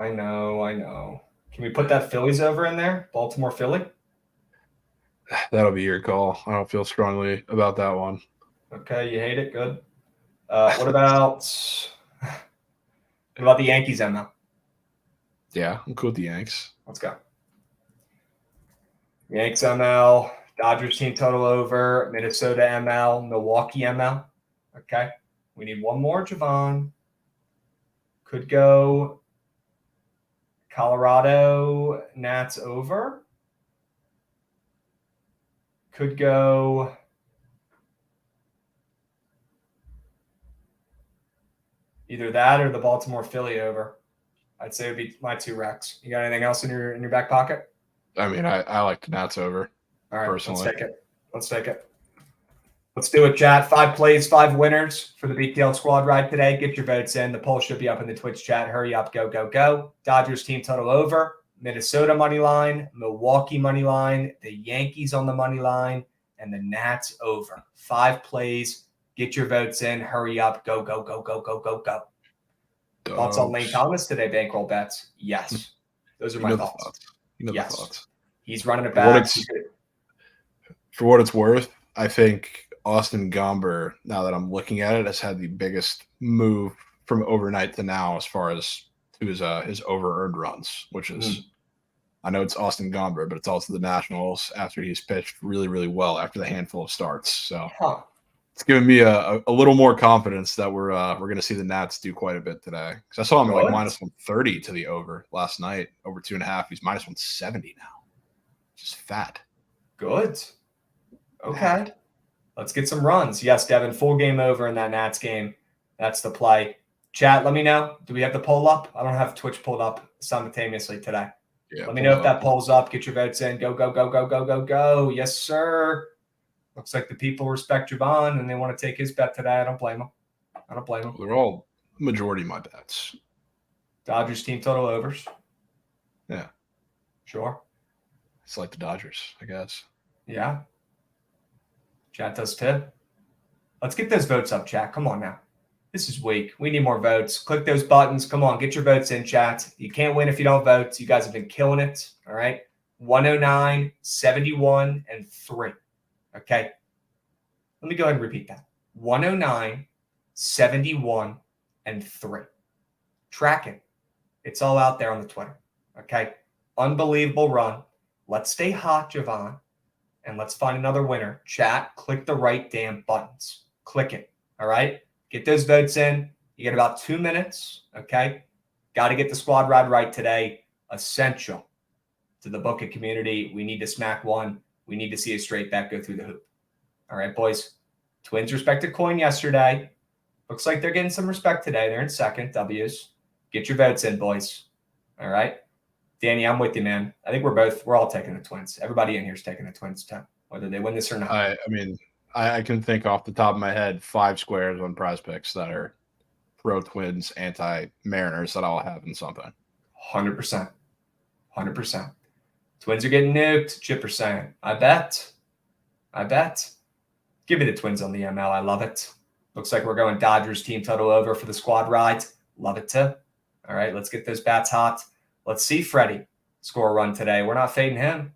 I know. Can we put that Phillies over in there? Baltimore, Philly? That'll be your call. I don't feel strongly about that one. Okay, you hate it. Good. What about the Yankees ML? Yeah, I'm cool with the Yanks. Let's go. Yanks ML, Dodgers team total over, Minnesota ML, Milwaukee ML. Okay. We need one more, Javon. Could go Colorado Nats over. Could go either that or the Baltimore Philly over. I'd say it would be my two recs. You got anything else in your back pocket? I mean, I like the Nats over. All right, Personally. Let's take it. Let's do it, chat. 5 plays, 5 winners for the BTL squad ride today. Get your votes in. The poll should be up in the Twitch chat. Hurry up, go, go, go. Dodgers team total over. Minnesota money line, Milwaukee money line, the Yankees on the money line, and the Nats over. 5 plays. Get your votes in. Hurry up, go, go, go, go, go, go, go. Thoughts on Lane Thomas today, bankroll bets? Yes. Those are my thoughts. The Yes. thoughts. He's running it For back. For what it's worth, I think Austin Gomber, now that I'm looking at it, has had the biggest move from overnight to now as far as to his over-earned runs, which is, I know it's Austin Gomber, but it's also the Nationals after he's pitched really, really well after the handful of starts. So it's giving me a little more confidence that we're going to see the Nats do quite a bit today. Because I saw him at like minus 130 to the over last night, over 2.5. He's minus 170 now. Just fat. Good. Okay. Let's get some runs. Yes, Devin, full game over in that Nats game. That's the play. Chat, let me know. Do we have the poll up? I don't have Twitch pulled up simultaneously today. Yeah, let me know if that poll's up. Get your votes in. Go, go, go, go, go, go, go. Yes, sir. Looks like the people respect Javon and they want to take his bet today. I don't blame them. They're all majority my bets. Dodgers team total overs. Yeah. Sure. It's like the Dodgers, I guess. Yeah. Chat does too. Let's get those votes up, chat. Come on now. This is weak. We need more votes. Click those buttons. Come on, get your votes in, chat. You can't win if you don't vote. You guys have been killing it. All right. 109, 71, and 3. Okay. Let me go ahead and repeat that. 109, 71, and 3. Track it. It's all out there on the Twitter. Okay. Unbelievable run. Let's stay hot, Javon. And let's find another winner. Chat, click the right damn buttons. Click it. All right. Get those votes in. You get about 2 minutes. Okay. Got to get the squad ride right today. Essential to the bucket community. We need to smack one. We need to see a straight bet go through the hoop. All right, boys. Twins respected Coin yesterday. Looks like they're getting some respect today. They're in second. W's. Get your votes in, boys. All right. Danny, I'm with you, man. I think we're all taking the Twins. Everybody in here is taking the Twins. whether they win this or not. I mean, I can think off the top of my head 5 squares on Prize Picks that are pro Twins, anti Mariners that I'll have in something. 100%. 100%. Twins are getting nuked. Chipper saying, I bet. Give me the Twins on the ML. I love it. Looks like we're going Dodgers team total over for the squad ride. Love it too. All right, let's get those bats hot. Let's see Freddie score a run today. We're not fading him.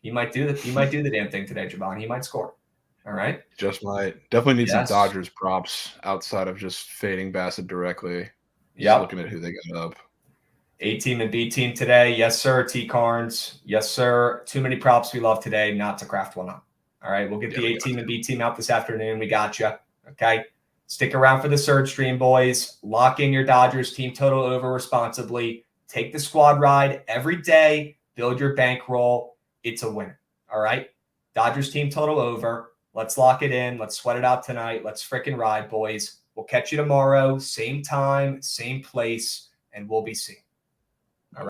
He might do the damn thing today, Javon. He might score. All right. Just might. Definitely need some Yes. Dodgers props outside of just fading Bassett directly. Just Yep. looking at who they got up. A team and B team today. Yes, sir. T Carnes. Yes, sir. Too many props we love today not to craft one up. All right. We'll get the A team and B team out this afternoon. We got you. Okay. Stick around for the surge stream, boys. Lock in your Dodgers team total over responsibly. Take the squad ride every day. Build your bankroll. It's a win. All right. Dodgers team total over. Let's lock it in. Let's sweat it out tonight. Let's frickin' ride, boys. We'll catch you tomorrow. Same time, same place, and we'll be seen.